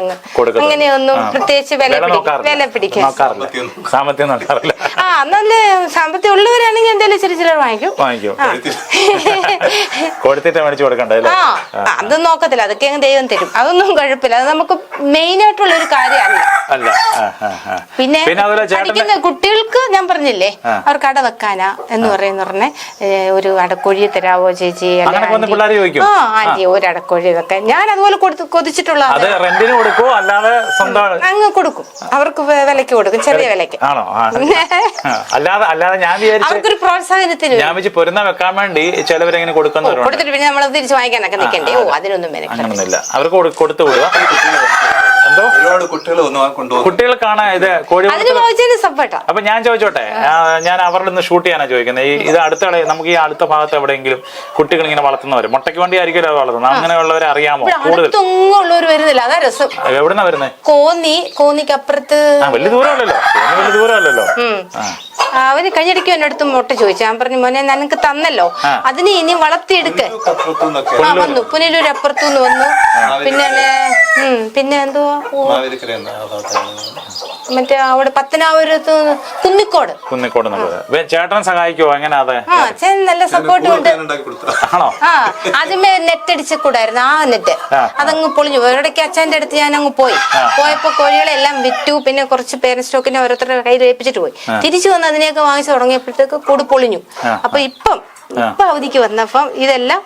അങ്ങനെയൊന്നും പ്രത്യേകിച്ച് വില പിടിക്കാൻ നല്ല സാമ്പത്തികം ഉള്ളവരാണെങ്കിൽ എന്തായാലും ചില വാങ്ങിക്കും. അത് നോക്കത്തില്ല, അതൊക്കെ ദൈവം തരും. അതൊന്നും കുഴപ്പമില്ല. അത് നമുക്ക് മെയിൻ ആയിട്ടുള്ള ഒരു കാര്യമല്ല. പിന്നെ പഠിക്കുന്ന കുട്ടികൾക്ക് ഞാൻ പറഞ്ഞില്ലേ, അവർക്ക് അട വെക്കാനാ എന്ന് പറഞ്ഞ ഒരു അടക്കോഴി തരാവോ ചേച്ചി, ആന്റി ഒരു അടക്കോഴി വെക്കാൻ. ഞാൻ അതുപോലെ കൊതിച്ചിട്ടുള്ള അങ്ങ് കൊടുക്കും. അവർക്ക് വിലക്ക് കൊടുക്കും, ചെറിയ വിലക്ക്. അവർക്കൊരു പ്രോത്സാഹനത്തിന് വെക്കാൻ വേണ്ടി ചിലവരെങ്ങനെ കൊടുത്തിട്ട് പിന്നെ നമ്മൾ തിരിച്ചു വാങ്ങിക്കാനൊക്കെ നിൽക്കണ്ടേ? അതിനൊന്നും അവർക്ക് കൊടുത്തു വിടുക. എന്തോ ഒരുപാട് കുട്ടികൾ കാണാൻ ഇത് കോഴി. അപ്പൊ ഞാൻ ചോദിച്ചോട്ടെ, ഞാൻ അവരുടെ നിന്ന് ഷൂട്ട് ചെയ്യാനാ ചോദിക്കുന്നത്. ഇത് നമുക്ക് ഈ അടുത്ത ഭാഗത്ത് എവിടെയെങ്കിലും കുട്ടികൾ ഇങ്ങനെ വളർത്തുന്നവര് മുട്ടയ്ക്ക് വേണ്ടി ആയിരിക്കും വളർത്തുന്നത്, അങ്ങനെയുള്ളവരെ അറിയാമോ? ഉള്ളവർ വരുന്നില്ല, അതാ രസം. എവിടുന്നാ വരുന്നത്? കോന്നിക്കപ്പുറത്ത്. വലിയ ദൂരമല്ലല്ലോ, വലിയ ദൂരമല്ലല്ലോ. അവര് കഴിഞ്ഞിടയ്ക്ക് എന്റെ അടുത്ത് മുട്ട ചോദിച്ചു. ഞാൻ പറഞ്ഞു, മോനെ നിനക്ക് തന്നല്ലോ, അതിന് ഇനി വളർത്തിയെടുക്ക. വന്നു പുനലൂർ അപ്പുറത്തുനിന്ന് വന്നു. പിന്നെ എന്തുവാ മറ്റേ അവിടെ പത്തനാപുരത്ത് കുന്നിക്കോട്. ചേട്ടൻ സഹായിക്കോ? എങ്ങനെ? നല്ല സപ്പോർട്ട് ഉണ്ട്. ആദ്യമേ നെറ്റ് അടിച്ച് കൂടായിരുന്നു. ആ നെറ്റ് അതങ്ങ് പൊളിഞ്ഞു. ഇടയ്ക്ക് അച്ഛൻ്റെ അടുത്ത് ഞാൻ അങ്ങ് പോയപ്പോ കോഴികളെല്ലാം വിറ്റു. പിന്നെ കുറച്ച് പേരന്റ് സ്റ്റോക്കിനെ ഓരോരുത്തരുടെ കയ്യിൽ ഏൽപ്പിച്ചിട്ട് പോയി. തിരിച്ചു വന്ന് അതിനെയൊക്കെ വാങ്ങിച്ചു തുടങ്ങിയപ്പോഴത്തേക്ക് കൂട് പൊളിഞ്ഞു. അപ്പൊ ഇപ്പൊ അവധിക്ക് വന്നപ്പം ഇതെല്ലാം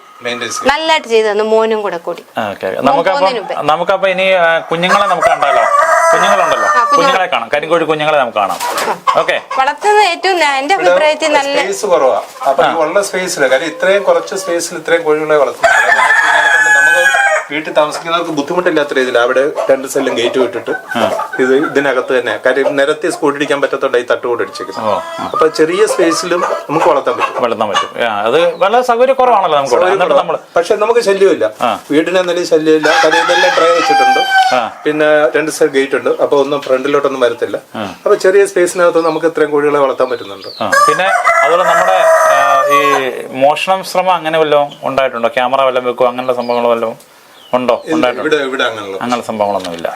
നല്ലതായിട്ട് ചെയ്തു തന്നു, മോനും കൂടെ കൂടി. നമുക്കപ്പൊ ഇനി കുഞ്ഞുങ്ങളെ നമുക്ക് കണ്ടാലോ? കുഞ്ഞുങ്ങളുണ്ടല്ലോ, കുഞ്ഞുങ്ങളെ കാണാം. കരിങ്കോഴി കുഞ്ഞുങ്ങളെ നമുക്ക് കാണാം. ഓക്കെ, വളർത്തുന്നത് ഏറ്റവും എന്റെ അഭിപ്രായത്തിൽ നല്ല സ്പേസ് കുറവാ. അപ്പൊ ഉള്ള സ്പേസില് കാര്യം ഇത്രയും കുറച്ച് സ്പേസിൽ ഇത്രയും കോഴികളെ വളർത്തുന്നത് നമുക്ക് വീട്ടിൽ താമസിക്കുന്നവർക്ക് ബുദ്ധിമുട്ടില്ലാത്ത രീതിയിൽ അവിടെ 2 സെല്ലും ഗേറ്റ് വിട്ടിട്ട് ഇതിനകത്ത് തന്നെ കാര്യം നിരത്തി സ്കൂട്ടിടിക്കാൻ പറ്റത്തോണ്ട് ഈ തട്ടുകൂടെ അടിച്ചേക്കുന്നത്. അപ്പൊ ചെറിയ സ്പേസിലും നമുക്ക് വളർത്താൻ പറ്റും. അത് വളരെ സൗകര്യക്കുറവാണല്ലോ നമുക്ക്. പക്ഷെ നമുക്ക് ശല്യമില്ല, വീടിന് എന്തെങ്കിലും ശല്യമില്ല. കാര്യം ഇതെല്ലാം ട്രേ വെച്ചിട്ടുണ്ട്, പിന്നെ 2 സെൽ ഗേറ്റ് ഉണ്ട്. അപ്പൊ ഒന്നും ഫ്രണ്ടിലോട്ടൊന്നും വരത്തില്ല. അപ്പൊ ചെറിയ സ്പേസിനകത്ത് നമുക്ക് ഇത്രയും കോഴികളെ വളർത്താൻ പറ്റുന്നുണ്ട്. പിന്നെ അതുപോലെ നമ്മുടെ ഈ മോഷണം ശ്രമം അങ്ങനെ വല്ലതും ഉണ്ടായിട്ടുണ്ടോ? ക്യാമറ വല്ലതും വെക്കും, അങ്ങനെയുള്ള സംഭവങ്ങൾ വല്ലതും ഉണ്ടോ? അങ്ങനെ സംഭവങ്ങളൊന്നുമില്ല.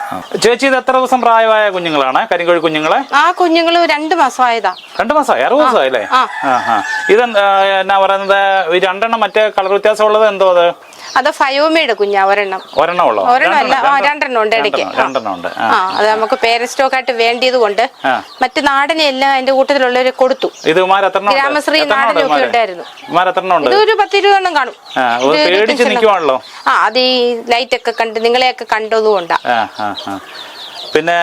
ചേച്ചി, ഇത് എത്ര ദിവസം പ്രായമായ കുഞ്ഞുങ്ങളാണ് കരിങ്കോഴി കുഞ്ഞുങ്ങളെ? ആ കുഞ്ഞുങ്ങള് 2 മാസമായതാ. 2 മാസമായി? 60 ദിവസമായില്ലേ? ഇതെന്താ എന്നാ പറയുന്നത്? 2 എണ്ണം മറ്റേ കളർ വ്യത്യാസം ഉള്ളത് എന്തോ? അത് ഫയോമയുടെ കുഞ്ഞാ. ഒരെണ്ണം ഉള്ളോ? 2 ഉണ്ട് ഇടയ്ക്ക്. അത് നമുക്ക് പേരന്റ് സ്റ്റോക്ക് ആയിട്ട് വേണ്ടിയത് കൊണ്ട് മറ്റു നാടനെ എല്ലാം അതിന്റെ കൂട്ടത്തിലുള്ളവരെ കൊടുത്തു. ഗ്രാമശ്രീ നാടനൊക്കെ ഉണ്ടായിരുന്നു. ഇതൊരു 10-20 എണ്ണം കാണും. അത് ഈ ലൈറ്റ് ഒക്കെ കണ്ട് നിങ്ങളെയൊക്കെ കണ്ടതുകൊണ്ടാ. പിന്നെ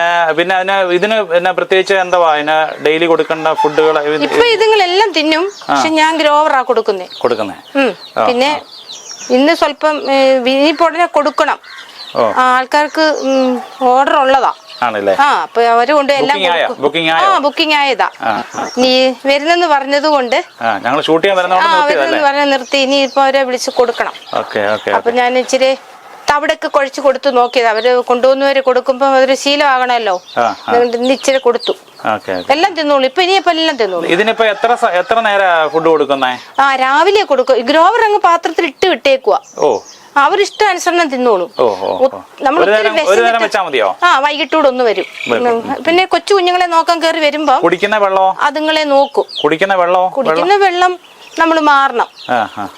ഇതിന് പ്രത്യേകിച്ച് എന്താ ഡെയിലി കൊടുക്കേണ്ട ഫുഡുകൾ? ഇപ്പൊ ഇതുങ്ങളെല്ലാം തിന്നും, പക്ഷെ ഞാൻ ഗ്രോവറാ കൊടുക്കുന്നേ. പിന്നെ ഇന്ന് സ്വല്പം ഇനിയിപ്പോ ഉടനെ കൊടുക്കണം. ആൾക്കാർക്ക് ഓർഡർ ഉള്ളതാ. ആണല്ലേ? ആ അപ്പൊ അവര് കൊണ്ട് എല്ലാം ബുക്കിംഗ് ബുക്കിംഗ് ആയതാ. നീ വരുന്നെന്ന് പറഞ്ഞത് കൊണ്ട് ഞങ്ങൾ ഷൂട്ട് ചെയ്യാൻ വരുന്നെന്ന് പറഞ്ഞ നിർത്തി. ഇനി ഇപ്പൊ അവരെ വിളിച്ച് കൊടുക്കണം. അപ്പൊ ഞാൻ ഇച്ചിരി തവിടൊക്കെ കുഴച്ച് കൊടുത്തു നോക്കിയത്. അവര് കൊണ്ടുപോകുന്നവര് കൊടുക്കുമ്പോ അതൊരു ശീലമാകണല്ലോ. ഇന്ന് ഇച്ചിരി കൊടുത്തു. എല്ലാം തിന്നോളൂ. ഇപ്പൊ ഇനിയിപ്പോ എല്ലാം തിന്നോളൂ. ഇതിനിപ്പോ എത്ര നേരം ഫുഡ് കൊടുക്കുന്നേ? രാവിലെ കൊടുക്കും. ഗ്രോവർ അങ്ങ് പാത്രത്തിൽ ഇട്ട് വിട്ടേക്കുവാ. അവരിഷ്ടാനുസരണം തിന്നോളൂ. നമ്മൾ വൈകിട്ടൂടെ ഒന്ന് വരും. പിന്നെ കൊച്ചു കുഞ്ഞുങ്ങളെ നോക്കാൻ കയറി വരുമ്പോ അതുങ്ങളെ നോക്കും. കുടിക്കുന്ന വെള്ളം നമ്മൾ മാറണം.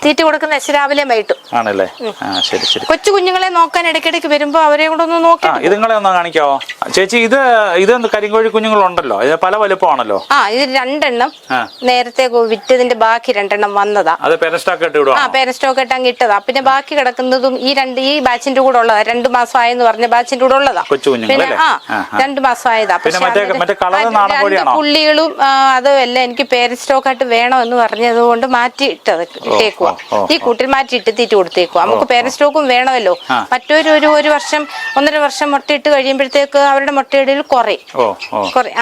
തീറ്റ കൊടുക്കുന്ന രാവിലെ വൈകിട്ടും ആണല്ലേ? ശരി ശരി. കൊച്ചു കുഞ്ഞുങ്ങളെ നോക്കാൻ ഇടയ്ക്കിടയ്ക്ക് വരുമ്പോ അവരെ കൂടെ ഒന്ന് നോക്കി. ഇതുങ്ങളെ ഒന്ന് കാണിക്കാവോ ചേച്ചി? ഇത് കരിങ്കോഴി കുഞ്ഞുങ്ങളുണ്ടല്ലോ, ഇത് പല വലുപ്പമാണല്ലോ. ഇത് 2 എണ്ണം നേരത്തെ വിറ്റതിന്റെ ബാക്കി 2 എണ്ണം വന്നതാ. അത് പേരസ്റ്റോക്ക് ഇട്ട് വിടുവാ? പേരസ്റ്റോക്ക് ഇട്ട് അങ്ങ് ഇട്ടതാ. പിന്നെ ബാക്കി കിടക്കുന്നതും ഈ ബാച്ചിന്റെ കൂടെ ഉള്ളതാ. 2 മാസമായെന്ന് പറഞ്ഞ ബാച്ചിന്റെ കൂടെ ഉള്ളതാ. പിന്നെ 2 മാസമായതാ. പുള്ളികളും അതും എല്ലാം എനിക്ക് പേരസ്റ്റോക്ക് ആയിട്ട് വേണം എന്ന് പറഞ്ഞതുകൊണ്ട് മാറ്റി ഇട്ടേക്കുവാ. ഈ കൂട്ടിൽ മാറ്റി ഇട്ട് തീറ്റ കൊടുത്തേക്കുവാ. നമുക്ക് പേരന്റ് സ്റ്റോക്കും വേണമല്ലോ. മറ്റൊരു 1 വർഷം 1.5 വർഷം മുട്ടയിട്ട് കഴിയുമ്പോഴത്തേക്ക് അവരുടെ മുട്ടയിടയിൽ കുറയും.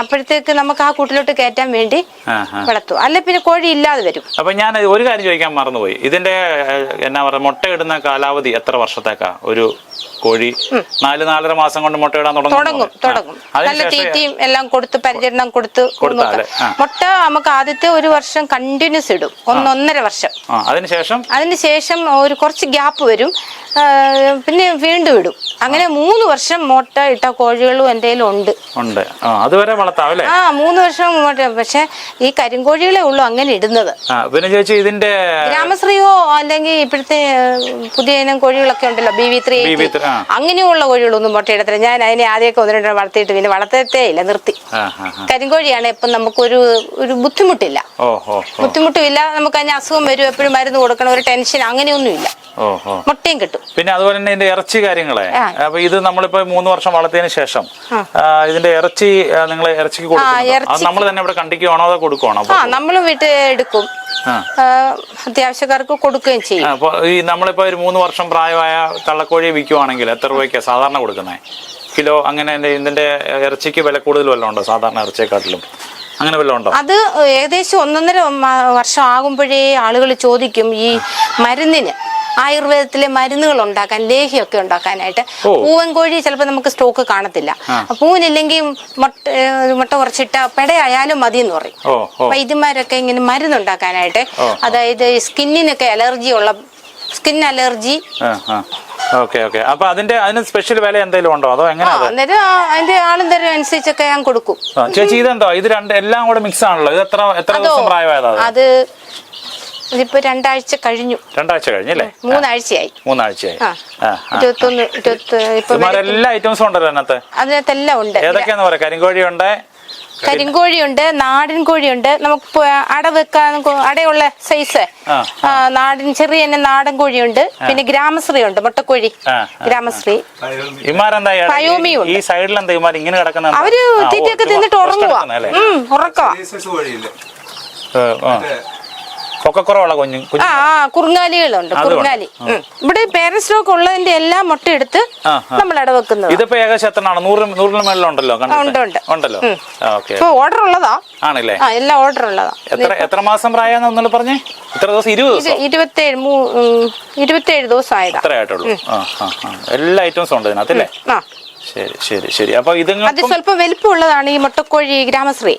അപ്പോഴത്തേക്ക് നമുക്ക് ആ കൂട്ടിലോട്ട് കയറ്റാൻ വേണ്ടി വളർത്തും. അല്ലെ പിന്നെ കോഴി ഇല്ലാതെ വരും. അപ്പൊ ഞാൻ ഒരു കാര്യം ചോദിക്കാൻ മറന്നുപോയി. ഇതിന്റെ എന്നാ പറയുക, മുട്ടയിടുന്ന കാലാവധി എത്ര വർഷത്തേക്കാ? ഒരു കോഴി 4-4.5 മാസം കൊണ്ട് മുട്ടയിടാൻ തുടങ്ങും. നല്ല തീറ്റയും എല്ലാം കൊടുത്ത് പരിചരണം കൊടുത്ത് മുട്ട നമുക്ക് ആദ്യത്തെ 1 വർഷം കണ്ടിന്യൂസ് ഇടും. 1.5 വർഷം. അതിനുശേഷം ഒരു കുറച്ച് ഗ്യാപ്പ് വരും. പിന്നെ വീണ്ടും ഇടും. അങ്ങനെ 3 വർഷം മുട്ട ഇട്ട കോഴികളും എന്റെ ഉണ്ട്. അതുവരെ വളർത്താം അല്ലേ? 3 വർഷം മുട്ട. പക്ഷെ ഈ കരിങ്കോഴികളെ ഉള്ളു അങ്ങനെ ഇടുന്നത്. പിന്നെ ചേച്ചി ഇതിന്റെ ഗ്രാമശ്രീയോ അല്ലെങ്കിൽ ഇപ്പോഴത്തെ പുതിയ ഇനം കോഴികളൊക്കെ ഉണ്ടല്ലോ, BV3 അങ്ങനെയുള്ള കോഴികളൊന്നും മുട്ടയിടത്തില്ല. ഞാൻ അതിനെ ആദ്യമൊക്കെ 1-2 വളർത്തിയിട്ട് പിന്നെ വളർത്തത്തേ ഇല്ല, നിർത്തി. കരിങ്കോഴിയാണ് ഇപ്പം നമുക്കൊരു ബുദ്ധിമുട്ടില്ല. ബുദ്ധിമുട്ടുമില്ല. നമുക്ക് അതിന് അസുഖം വരും, എപ്പോഴും മരുന്ന് കൊടുക്കണം, ഒരു ടെൻഷൻ അങ്ങനെയൊന്നുമില്ല. മുട്ടയും കിട്ടും. പിന്നെ അതുപോലെ തന്നെ ഇതിന്റെ ഇറച്ചി കാര്യങ്ങളെ, അപ്പൊ ഇത് നമ്മളിപ്പോ 3 വർഷം വളർത്തിയതിനു ശേഷം ഇതിന്റെ ഇറച്ചി നിങ്ങൾ ഇറച്ചിക്ക് കൊടുക്കും? നമ്മൾ തന്നെ ഇവിടെ കണ്ടിക്കുവാണോ അതോ കൊടുക്കുവാണോ? നമ്മൾ വീട്ടിൽ എടുക്കും, അത്യാവശ്യക്കാർക്ക് കൊടുക്കുകയും ചെയ്യും. അപ്പൊ ഈ നമ്മളിപ്പോ ഒരു 3 വർഷം പ്രായമായ തള്ളക്കോഴിയെ വിൽക്കുവാണെങ്കിൽ എത്ര രൂപയ്ക്കാണ് സാധാരണ കൊടുക്കുന്നത്? കിലോ അങ്ങനെ ഇതിന്റെ ഇറച്ചിക്ക് വില കൂടുതൽ വല്ലതും ഉണ്ടോ സാധാരണ ഇറച്ചിയെക്കാട്ടിലും? അങ്ങനെ വല്ലതും ഉണ്ടോ? അത് ഏകദേശം 1.5 വർഷം ആകുമ്പോഴേ ആളുകൾ ചോദിക്കും ഈ മരുന്നിന്, ആയുർവേദത്തിലെ മരുന്നുകൾ ഉണ്ടാക്കാൻ, ലേഹ്യമൊക്കെ ഉണ്ടാക്കാനായിട്ട്. പൂവൻ കോഴി ചിലപ്പോൾ നമുക്ക് സ്റ്റോക്ക് കാണത്തില്ല. പൂവിനില്ലെങ്കിൽ മുട്ട കുറച്ചിട്ട പെടയായാലും മതി എന്ന് പറയും വൈദ്യന്മാരൊക്കെ. ഇങ്ങനെ മരുന്നുണ്ടാക്കാനായിട്ട്, അതായത് സ്കിന്നിനൊക്കെ അലർജിയുള്ള സ്കിൻ അലർജി. അപ്പൊ അതിന് സ്പെഷ്യൽ വില എന്തെങ്കിലും ഉണ്ടോ അതോ എങ്ങനെ? അന്നേരം അതിന്റെ ആളും തരം അനുസരിച്ചൊക്കെ ഞാൻ കൊടുക്കും. ചേച്ചി ഇതെന്തോ ഇത് എല്ലാം കൂടെ മിക്സ് ആണല്ലോ? ഇത് എത്ര ദിവസം പ്രായമായതാ? അത് ഇതിപ്പോ 2 ആഴ്ച കഴിഞ്ഞു. 2 ആഴ്ച കഴിഞ്ഞല്ലേ? 3 ആഴ്ചയായി. 3 ആഴ്ചയായി. 21 ഇപ്പൊ എല്ലാ ഐറ്റംസും ഉണ്ടല്ലോ അതിനകത്ത്? അതിനകത്തെല്ലാം ഉണ്ട്. ഏതൊക്കെയാന്ന് പറയാം? കരിങ്കോഴിയുണ്ട്, നാടൻ കോഴിയുണ്ട്. നമുക്ക് അട വെക്കാൻ അടയുള്ള സൈസ് നാടൻ ചെറിയ നാടൻ കോഴിയുണ്ട്. പിന്നെ ഗ്രാമശ്രീ ഉണ്ട്, മുട്ടക്കോഴി ഗ്രാമശ്രീ. ഈ സൈഡിൽ എന്താ ഇങ്ങനെ കിടക്കുന്ന? അവര് തീറ്റയൊക്കെ തിന്നിട്ട് ഉറങ്ങുവാ. ഉറക്കവാ. പൊക്കക്കുറവുള്ള കുറുങ്ങാലികളുണ്ട്. കുറുങ്ങാലി ഇവിടെ പേരന്റ് സ്റ്റോക്ക് ഉള്ളതിന്റെ എല്ലാം മുട്ട എടുത്ത് നമ്മൾ അടവെക്കുന്നത്. ഇതിപ്പോ ഏകദേശം എത്രയാണ്? 100 മേളിലുണ്ടല്ലോ? ഉണ്ടല്ലോ. ഇപ്പൊ ഓർഡർ ഉള്ളതാ ആണല്ലേ? എല്ലാം ഓർഡർ ഉള്ളതാ. എത്ര മാസം പ്രായം പറഞ്ഞേ? ഇത്ര ദിവസം? 27 ദിവസം ആയതാ. അത്രേ ആയിട്ടുള്ളൂ. എല്ലാ ഐറ്റംസും ഉണ്ട് ഇതിനകത്തല്ലേ? ശരി. അപ്പൊ ഇത് സ്വല്പം വലിപ്പം ഉള്ളതാണ് ഈ മുട്ടക്കോഴി ഗ്രാമശ്രീ.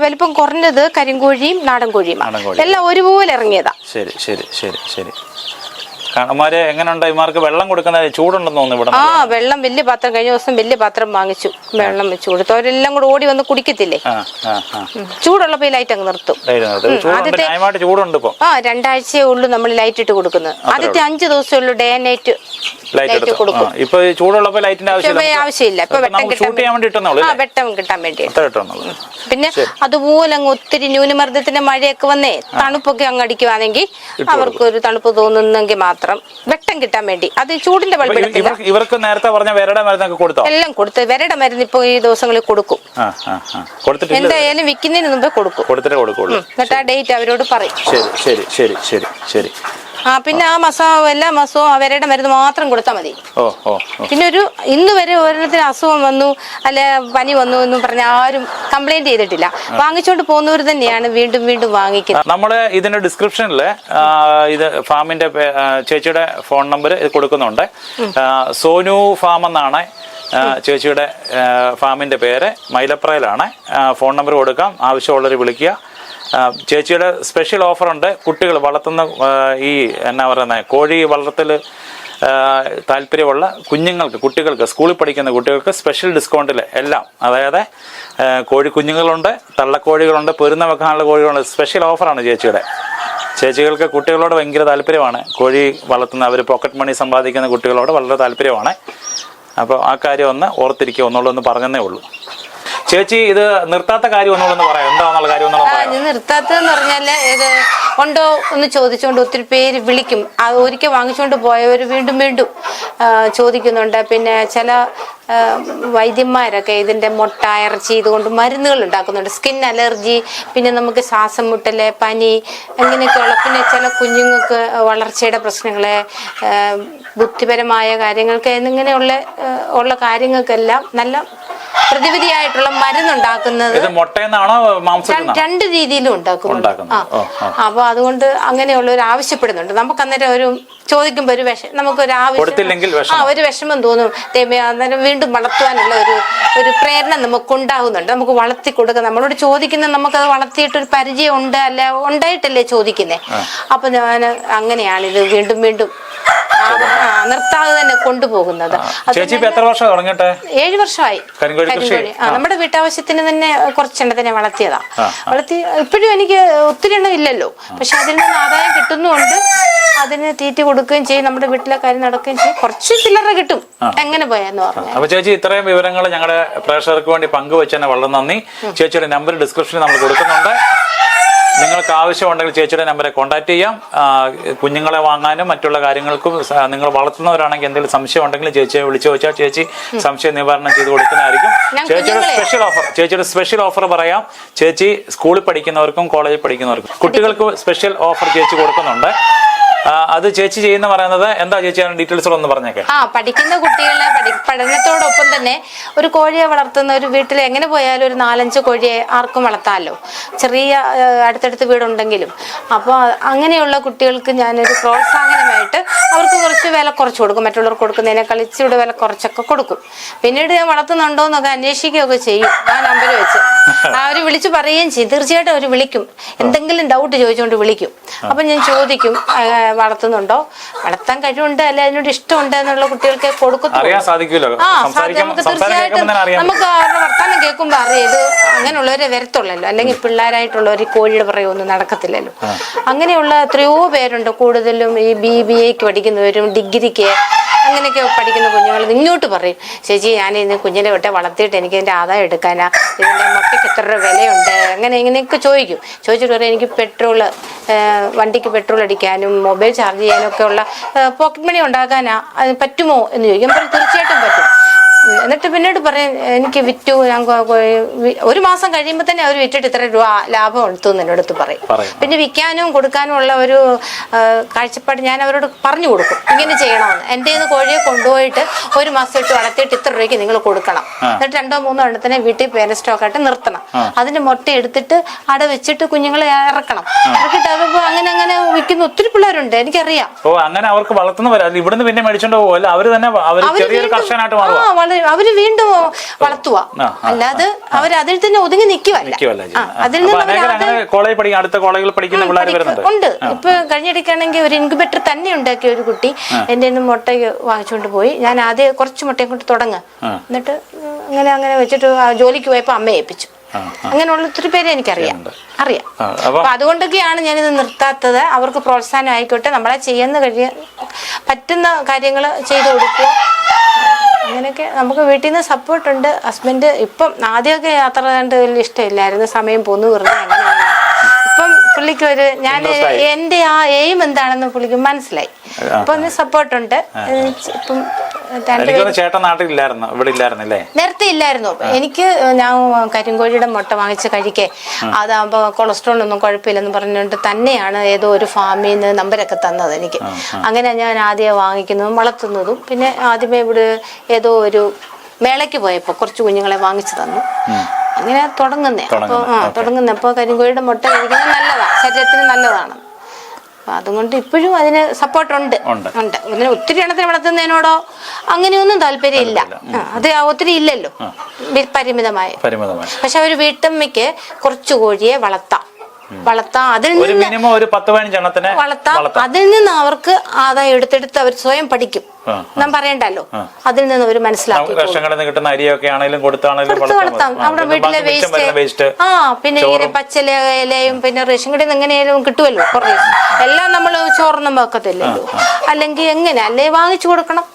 വലിപ്പം കുറഞ്ഞത് കരിങ്കോഴിയും നാടൻ കോഴിയും എല്ലാം ഒരുപോലെ ഇറങ്ങിയതാ. ശരി. കാണുമാരെ എങ്ങനെയുണ്ട്? ഇമാർക്ക് വെള്ളം കൊടുക്കുന്ന ചൂടുണ്ടെന്ന് തോന്നുന്നു ഇവിടെ. വെള്ളം വലിയ പാത്രം, കഴിഞ്ഞ ദിവസം വലിയ പാത്രം വാങ്ങിച്ചു, വെള്ളം വെച്ച് കൊടുത്തു. അവരെല്ലാം കൂടെ ഓടി വന്ന് കുടിക്കത്തില്ലേ? ചൂടുള്ളപ്പോ ലൈറ്റ് അങ്ങ് നിർത്തും. ചൂടുണ്ട് ഇപ്പൊ. 2 ആഴ്ചയേ ഉള്ളൂ നമ്മൾ ലൈറ്റ് ഇട്ട് കൊടുക്കുന്നത്. ആദ്യത്തെ 5 ദിവസമേ ഉള്ളൂ ഡേ ആൻഡ് നൈറ്റ് ലൈറ്റ് കൊടുക്കും. ഇപ്പൊ ചൂടുള്ളപ്പോ ലൈറ്റിന്റെ ആവശ്യമില്ല. ഇപ്പൊ വെട്ടം കിട്ടാൻ വേണ്ടി. പിന്നെ അതുപോലെ അങ്ങ് ഒത്തിരി ന്യൂനമർദ്ദത്തിന്റെ മഴയൊക്കെ വന്നേ തണുപ്പൊക്കെ അങ്ങ് അടിക്കുവാണെങ്കിൽ അവർക്ക് ഒരു തണുപ്പ് തോന്നുന്നെങ്കിൽ മാത്രം വെട്ടം കിട്ടാൻ വേണ്ടി. അത് ചൂടിന്റെ ബൾബ് ഇവർക്ക് നേരത്തെ പറഞ്ഞ വിരയുടെ മരുന്നൊക്കെ കൊടുത്തോ? എല്ലാം കൊടുത്ത്. വിരയുടെ മരുന്ന് ഇപ്പൊ ഈ ദിവസങ്ങളിൽ കൊടുക്കും. എന്തായാലും വിൽക്കുന്നതിന് മുമ്പേ കൊടുക്കും. എന്നിട്ട് ആ ഡേറ്റ് അവരോട് പറയും. ശരി. പിന്നെ ആ മാസം എല്ലാ മാസവും അവരുടെ മരുന്ന് മാത്രം കൊടുത്താൽ മതി. പിന്നെ ഇന്ന് വരെ ഓരോരുത്തരും അസുഖം വന്നു അല്ലെ പനി വന്നു എന്നും പറഞ്ഞ ആരും കംപ്ലൈന്റ് ചെയ്തിട്ടില്ല. വാങ്ങിച്ചോണ്ട് പോകുന്നവർ തന്നെയാണ് വീണ്ടും വീണ്ടും വാങ്ങിക്കുന്നത്. നമ്മള് ഇതിന്റെ ഡിസ്ക്രിപ്ഷനിൽ ഇത് ഫാമിന്റെ ചേച്ചിയുടെ ഫോൺ നമ്പർ കൊടുക്കുന്നുണ്ട്. സോനു ഫാം എന്നാണ് ചേച്ചിയുടെ ഫാമിന്റെ പേര്. മൈലപ്രയിലാണ്. ഫോൺ നമ്പർ കൊടുക്കാം, ആവശ്യമുള്ളവർ വിളിക്കുക. ചേച്ചിയുടെ സ്പെഷ്യൽ ഓഫറുണ്ട്. കുട്ടികൾ വളർത്തുന്ന ഈ എന്നാ പറയുന്നത് കോഴി വളർത്തൽ താല്പര്യമുള്ള കുട്ടികൾക്ക് സ്കൂളിൽ പഠിക്കുന്ന കുട്ടികൾക്ക് സ്പെഷ്യൽ ഡിസ്കൗണ്ടിൽ എല്ലാം, അതായത് കുഞ്ഞുങ്ങളുണ്ട്, തള്ളക്കോഴികളുണ്ട്, പൊരുന്ന വെക്കാനുള്ള കോഴികളുണ്ട്. സ്പെഷ്യൽ ഓഫറാണ് ചേച്ചികൾക്ക് കുട്ടികളോട് ഭയങ്കര താല്പര്യമാണ്. കോഴി വളർത്തുന്ന അവർ പോക്കറ്റ് മണി സമ്പാദിക്കുന്ന കുട്ടികളോട് വളരെ താല്പര്യമാണ്. അപ്പോൾ ആ കാര്യം ഒന്ന് ഓർത്തിരിക്കുക, ഒന്നുള്ളൊന്ന് പറഞ്ഞതേ ഉള്ളൂ. ചേച്ചി ഇത് നിർത്താത്ത കാര്യം ഒന്നുകൂടെ പറയാം, എന്താണെന്നുള്ള കാര്യം ഒന്നുകൂടെ. നിർത്താത്തതെന്ന് പറഞ്ഞാല് ഇത് ഉണ്ടോ എന്ന് ചോദിച്ചുകൊണ്ട് ഒത്തിരി പേര് വിളിക്കും. അത് ഒരിക്കൽ വാങ്ങിച്ചുകൊണ്ട് പോയവർ വീണ്ടും വീണ്ടും ചോദിക്കുന്നുണ്ട്. പിന്നെ ചില വൈദ്യന്മാരൊക്കെ ഇതിന്റെ മുട്ട ഇറച്ചി ഇതുകൊണ്ട് മരുന്നുകൾ ഉണ്ടാക്കുന്നുണ്ട്. സ്കിൻ അലർജി, പിന്നെ നമുക്ക് ശ്വാസം മുട്ടല്, പനി, അങ്ങനെയൊക്കെയുള്ള, പിന്നെ ചില കുഞ്ഞുങ്ങൾക്ക് വളർച്ചയുടെ പ്രശ്നങ്ങള്, ബുദ്ധിപരമായ കാര്യങ്ങൾക്ക് ഇങ്ങനെയുള്ള കാര്യങ്ങൾക്കെല്ലാം നല്ല പ്രതിവിധിയായിട്ടുള്ള മരുന്നുണ്ടാക്കുന്നത് രണ്ട് രീതിയിലും ഉണ്ടാക്കുന്നുണ്ട്. അപ്പൊ അതുകൊണ്ട് അങ്ങനെയുള്ളവർ ആവശ്യപ്പെടുന്നുണ്ട്. നമുക്ക് അന്നേരം ഒരു ചോദിക്കുമ്പോ ഒരു നമുക്കൊരു ആവശ്യം ഒരു വിഷമം തോന്നും. അന്നേരം വീണ്ടും വളർത്തുവാനുള്ള ഒരു പ്രേരണ നമുക്ക് ഉണ്ടാകുന്നുണ്ട്. നമുക്ക് വളർത്തി കൊടുക്കുക. നമ്മളോട് ചോദിക്കുന്ന നമുക്കത് വളർത്തിയിട്ടൊരു പരിചയം ഉണ്ട് അല്ല ഉണ്ടായിട്ടല്ലേ ചോദിക്കുന്നേ. അപ്പൊ ഞാൻ അങ്ങനെയാണ് ഇത് വീണ്ടും വീണ്ടും നിർത്താതെ തന്നെ കൊണ്ടുപോകുന്നത്. 7 വർഷമായി കരിങ്കോഴി. നമ്മുടെ വീട്ടാവശ്യത്തിന് തന്നെ കുറച്ചെണ്ണത്തിനെ വളർത്തിയതാ. ഇപ്പോഴും എനിക്ക് ഒത്തിരി എണ്ണം ഇല്ലല്ലോ, പക്ഷെ അതിൽ നിന്ന് ആദായം കിട്ടുന്നുണ്ട്. അതിന് തീറ്റ കൊടുക്കുകയും ചെയ്യും, നമ്മുടെ വീട്ടിലെ കാര്യം നടക്കുകയും ചെയ്യും. കുറച്ച് ചില്ലറ കിട്ടും എങ്ങനെ പോയെന്ന് പറഞ്ഞു. അപ്പൊ ചേച്ചി ഇത്രയും വിവരങ്ങൾ ഞങ്ങളുടെ പ്രേക്ഷകർക്ക് വേണ്ടി പങ്കുവെച്ചതിന് വളരെ നന്ദി. ചേച്ചിയുടെ നമ്പർ ഡിസ്ക്രിപ്ഷനിൽ നമ്മൾ കൊടുക്കുന്നുണ്ട്. നിങ്ങൾക്ക് ആവശ്യമുണ്ടെങ്കിൽ ചേച്ചിയുടെ നമ്പറെ കോൺടാക്ട് ചെയ്യാം. കുഞ്ഞുങ്ങളെ വാങ്ങാനും മറ്റുള്ള കാര്യങ്ങൾക്കും നിങ്ങൾ വളർത്തുന്നവരാണെങ്കിൽ എന്തെങ്കിലും സംശയം ഉണ്ടെങ്കിൽ ചേച്ചിയെ വിളിച്ചു ചോദിച്ചാൽ ചേച്ചി സംശയ നിവാരണം ചെയ്ത് കൊടുക്കുന്നതായിരിക്കും. ചേച്ചിയുടെ സ്പെഷ്യൽ ഓഫർ പറയാം. ചേച്ചി സ്കൂളിൽ പഠിക്കുന്നവർക്കും കോളേജിൽ പഠിക്കുന്നവർക്കും കുട്ടികൾക്ക് സ്പെഷ്യൽ ഓഫർ ചേച്ചി കൊടുക്കുന്നുണ്ട്. അത് ചേച്ചി ചെയ്യുന്ന പറയുന്നത് എന്താ ചേച്ചി ഡീറ്റെയിൽസ് ഒന്ന് പറഞ്ഞേക്കെ. പഠിക്കുന്ന കുട്ടികളെ പഠനത്തോടൊപ്പം തന്നെ ഒരു കോഴിയെ വളർത്തുന്ന ഒരു വീട്ടിൽ എങ്ങനെ പോയാലും ഒരു 4-5 കോഴിയെ ആർക്കും വളർത്താമല്ലോ, ചെറിയ അടുത്തടുത്ത് വീടുണ്ടെങ്കിലും. അപ്പോൾ അങ്ങനെയുള്ള കുട്ടികൾക്ക് ഞാനൊരു പ്രോത്സാഹനമായിട്ട് അവർക്ക് കുറച്ച് വില കുറച്ച് കൊടുക്കും. മറ്റുള്ളവർക്ക് കൊടുക്കുന്നതിനേക്കാൾ ഇച്ചിരി വില കുറച്ചൊക്കെ കൊടുക്കും. പിന്നീട് ഞാൻ വളർത്തുന്നുണ്ടോ എന്നൊക്കെ അന്വേഷിക്കുകയൊക്കെ ചെയ്യും. ആ നമ്പർ വെച്ച് അവർ വിളിച്ചു പറയുകയും ചെയ്യും. തീർച്ചയായിട്ടും അവർ വിളിക്കും, എന്തെങ്കിലും ഡൗട്ട് ചോദിച്ചുകൊണ്ട് വിളിക്കും. അപ്പൊ ഞാൻ ചോദിക്കും വളർത്തുന്നുണ്ടോ, വളർത്താൻ കഴിവുണ്ട് അല്ലെ അതിനോട് ഇഷ്ടമുണ്ട് എന്നുള്ള കുട്ടികൾക്ക് കൊടുക്കത്തുള്ളൂ. നമുക്ക് തീർച്ചയായിട്ടും നമുക്ക് അവരുടെ വർത്താനം കേൾക്കുമ്പോൾ അറിയാം ഇത് അങ്ങനെയുള്ളവരെ വരത്തുള്ളല്ലോ. അല്ലെങ്കിൽ പിള്ളേരായിട്ടുള്ളവർ കോഴിയുടെ പറയുമൊന്നും നടക്കത്തില്ലല്ലോ. അങ്ങനെയുള്ള എത്രയോ പേരുണ്ട്. കൂടുതലും ഈ BBA-ക്ക് പഠിക്കുന്നവരും ഡിഗ്രിക്ക് അങ്ങനെയൊക്കെ പഠിക്കുന്ന കുഞ്ഞുങ്ങൾ ഇങ്ങോട്ട് പറയും, ചേച്ചി ഞാൻ ഇന്ന് കുഞ്ഞിനെ വിട്ട് വളർത്തിയിട്ട് എനിക്ക് ഇതിന്റെ ആദായം എടുക്കാനാ, ഇതിന്റെ മുട്ടയ്ക്ക് എത്ര രൂപ വിലയുണ്ട്, ഇങ്ങനെയൊക്കെ ചോദിച്ചിട്ട് പറയും എനിക്ക് വണ്ടിക്ക് പെട്രോൾ അടിക്കാനും മൊബൈൽ ചാർജ് ചെയ്യാനും ഒക്കെ ഉള്ള പോക്കറ്റ് മണി ഉണ്ടാക്കാനാ പറ്റുമോ എന്ന് ചോദിക്കും. തീർച്ചയായിട്ടും പറ്റും. എന്നിട്ട് പിന്നീട് പറയും എനിക്ക് വിറ്റു, ഞാൻ 1 മാസം കഴിയുമ്പോൾ തന്നെ അവർ വിറ്റിട്ട് ഇത്ര രൂപ ലാഭം എടുത്തു എന്നോട് അടുത്ത് പറയും. പിന്നെ വിൽക്കാനും കൊടുക്കാനും ഉള്ള ഒരു കാഴ്ചപ്പാട് ഞാൻ അവരോട് പറഞ്ഞു കൊടുക്കും, ഇങ്ങനെ ചെയ്യണമെന്ന്. എൻ്റെ കയ്യിൽ നിന്ന് കോഴിയെ കൊണ്ടുപോയിട്ട് 1 മാസം ഇട്ട് വളർത്തിയിട്ട് ഇത്ര രൂപയ്ക്ക് നിങ്ങൾ കൊടുക്കണം. എന്നിട്ട് 2-3 എണ്ണത്തിനെ വീട്ടിൽ പേരന്റ് സ്റ്റോക്കായിട്ട് നിർത്തണം. അതിന് മുട്ട എടുത്തിട്ട് അവിടെ വെച്ചിട്ട് കുഞ്ഞുങ്ങളെ ഇറക്കണം. ഇറക്കിട്ട് അതിപ്പോ അങ്ങനെ വിൽക്കുന്ന ഒത്തിരി പിള്ളേരുണ്ട്, എനിക്കറിയാം. അങ്ങനെ അവർക്ക് വളർത്തുന്നവരല്ല, ഇവിടുന്ന് പിന്നെ മേടിച്ചോണ്ട് പോകുമല്ലോ, അവര് തന്നെ അവര് വീണ്ടും വളർത്തുക, അല്ലാതെ അവർ അതിൽ തന്നെ ഒതുങ്ങി നിൽക്കുവല്ല. അതിൽ നിന്ന് അടുത്ത കോളേജിൽ പഠിക്കുന്ന ഉണ്ട്. ഇപ്പൊ കഴിഞ്ഞിടയ്ക്കാണെങ്കിൽ ഒരു ഇൻക്യുബേറ്റർ തന്നെ ഉണ്ടാക്കിയ ഒരു കുട്ടി എന്റെ മുട്ട വാങ്ങിച്ചുകൊണ്ട് പോയി. ഞാൻ ആദ്യം കുറച്ച് മുട്ടയും കൊണ്ട് തുടങ്ങുക, എന്നിട്ട് അങ്ങനെ വെച്ചിട്ട് ജോലിക്ക് പോയപ്പോ അമ്മയെ ഏൽപ്പിച്ചു. അങ്ങനെയുള്ള ഒത്തിരി പേരെ എനിക്കറിയാം. അപ്പൊ അതുകൊണ്ടൊക്കെയാണ് ഞാനിത് നിർത്താത്തത്. അവർക്ക് പ്രോത്സാഹനം ആയിക്കോട്ടെ, നമ്മളെ പറ്റുന്ന കാര്യങ്ങൾ ചെയ്തു കൊടുക്കുക. അങ്ങനെയൊക്കെ നമുക്ക് വീട്ടിൽ നിന്ന് സപ്പോർട്ടുണ്ട്. ഹസ്ബൻഡ് ഇപ്പം ആദ്യമൊക്കെ യാത്ര കണ്ട് വലിയ ഇഷ്ടമില്ലായിരുന്നു, സമയം പോന്നു വെറുതെ അങ്ങനെയാണ്. ഇപ്പം പുള്ളിക്ക് എൻ്റെ ആ എയിം എന്താണെന്ന് പുള്ളിക്ക് മനസ്സിലായി. ഇപ്പൊ ഒന്ന് സപ്പോർട്ടുണ്ട്. ഇപ്പം എനിക്കൊന്ന് ചേട്ടൻ നാട്ടിലില്ലായിരുന്നു, ഇവിടെ ഇല്ലായിരുന്നല്ലേ? നേരത്തെ ഇല്ലായിരുന്നു. എനിക്ക് ഞാൻ കരിങ്കോഴിയുടെ മുട്ട വാങ്ങിച്ച് കഴിക്കേ, അതാകുമ്പോ കൊളസ്ട്രോൾ ഒന്നും കുഴപ്പമില്ലെന്ന് പറഞ്ഞുകൊണ്ട് തന്നെയാണ് ഏതോ ഒരു ഫാമിൽ നിന്ന് നമ്പരൊക്കെ തന്നത് എനിക്ക്. അങ്ങനെ ഞാൻ ആദ്യം വാങ്ങിക്കുന്നതും വളർത്തുന്നതും. പിന്നെ ആദ്യമേ ഇവിടെ ഏതോ ഒരു മേളയ്ക്ക് പോയപ്പോ കുറച്ച് കുഞ്ഞുങ്ങളെ വാങ്ങിച്ചു തന്നു. അങ്ങനെ തുടങ്ങുന്നപ്പോ കരിങ്കോഴിയുടെ മുട്ട കഴിക്കുന്നത് നല്ലതാണ്, ശരീരത്തിന് നല്ലതാണ്. അപ്പൊ അതുകൊണ്ട് ഇപ്പോഴും അതിന് സപ്പോർട്ടുണ്ട്. ഇങ്ങനെ ഒത്തിരി എണ്ണത്തിന് വളർത്തുന്നതിനോടോ അങ്ങനെയൊന്നും താല്പര്യമില്ല. അത് ഒത്തിരി ഇല്ലല്ലോ, പരിമിതമായ. പക്ഷെ ഒരു വീട്ടമ്മയ്ക്ക് കുറച്ചു കോഴിയെ വളർത്താം. അതിൽ നിന്ന് ഒരു 10-15 എണ്ണത്തിനെ വളർത്താം. അതിൽ നിന്ന് അവർക്ക് ആദായം എടുത്തെടുത്ത് അവർ സ്വയം പഠിക്കും. നാം പറയണ്ടല്ലോ, അതിൽ നിന്ന് ഒരു മനസ്സിലാക്കി കിട്ടുന്ന അരിയൊക്കെ ആണെങ്കിലും വളർത്താം. നമ്മുടെ വീട്ടിലെ വേസ്റ്റ്, പിന്നെ ഇങ്ങനെ പച്ചിലയും പിന്നെ റേഷൻ കടയിൽ നിന്ന് എങ്ങനെയാലും കിട്ടുമല്ലോ കുറേ. എല്ലാം നമ്മൾ ചോറൊന്നും വെക്കത്തില്ലല്ലോ. അല്ലെങ്കിൽ എങ്ങനെ അല്ലേ വാങ്ങിച്ചു കൊടുക്കണം,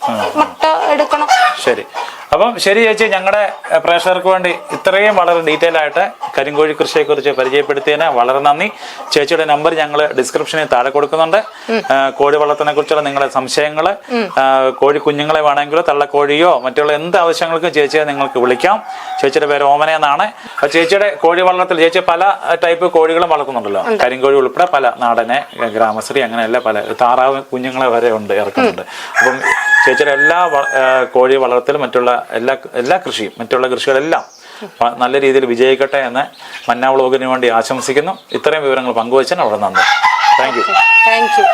മുട്ട എടുക്കണം. ശരി. അപ്പം ശരി ചേച്ചി, ഞങ്ങളുടെ പ്രേക്ഷകർക്ക് വേണ്ടി ഇത്രയും വളരെ ഡീറ്റെയിൽ ആയിട്ട് കരിങ്കോഴി കൃഷിയെ കുറിച്ച് പരിചയപ്പെടുത്തിയതിന് വളരെ നന്ദി. ചേച്ചിയുടെ നമ്പർ ഞങ്ങൾ ഡിസ്ക്രിപ്ഷനിൽ താഴെ കൊടുക്കുന്നുണ്ട്. കോഴി വളർത്തലിനെ കുറിച്ചുള്ള നിങ്ങളുടെ സംശയങ്ങൾ, കോഴി കുഞ്ഞുങ്ങളെ വേണമെങ്കിലോ തള്ളക്കോഴിയോ മറ്റുള്ള എന്ത് ആവശ്യങ്ങൾക്കും ചേച്ചിയെ നിങ്ങൾക്ക് വിളിക്കാം. ചേച്ചിയുടെ പേര് ഓമന എന്നാണ്. അപ്പൊ ചേച്ചിയുടെ കോഴി വളർത്തൽ, ചേച്ചി പല ടൈപ്പ് കോഴികളും വളർത്തുന്നുണ്ടല്ലോ, കരിങ്കോഴി ഉൾപ്പെടെ പല, നാടനെ, ഗ്രാമശ്രീ, അങ്ങനെയല്ല പല താറാവ് കുഞ്ഞുങ്ങളെ വരെ ഇറക്കുന്നുണ്ട്. അപ്പം ചേച്ചിയുടെ എല്ലാ കോഴി വളർത്തലും മറ്റുള്ള എല്ലാ കൃഷിയും മറ്റുള്ള കൃഷികളെല്ലാം നല്ല രീതിയിൽ വിജയിക്കട്ടെ എന്ന് മന്ന വ്ലോഗിന് വേണ്ടി ആശംസിക്കുന്നു. ഇത്രയും വിവരങ്ങൾ പങ്കുവച്ചാൽ വളരെ നന്ദി. Thank you.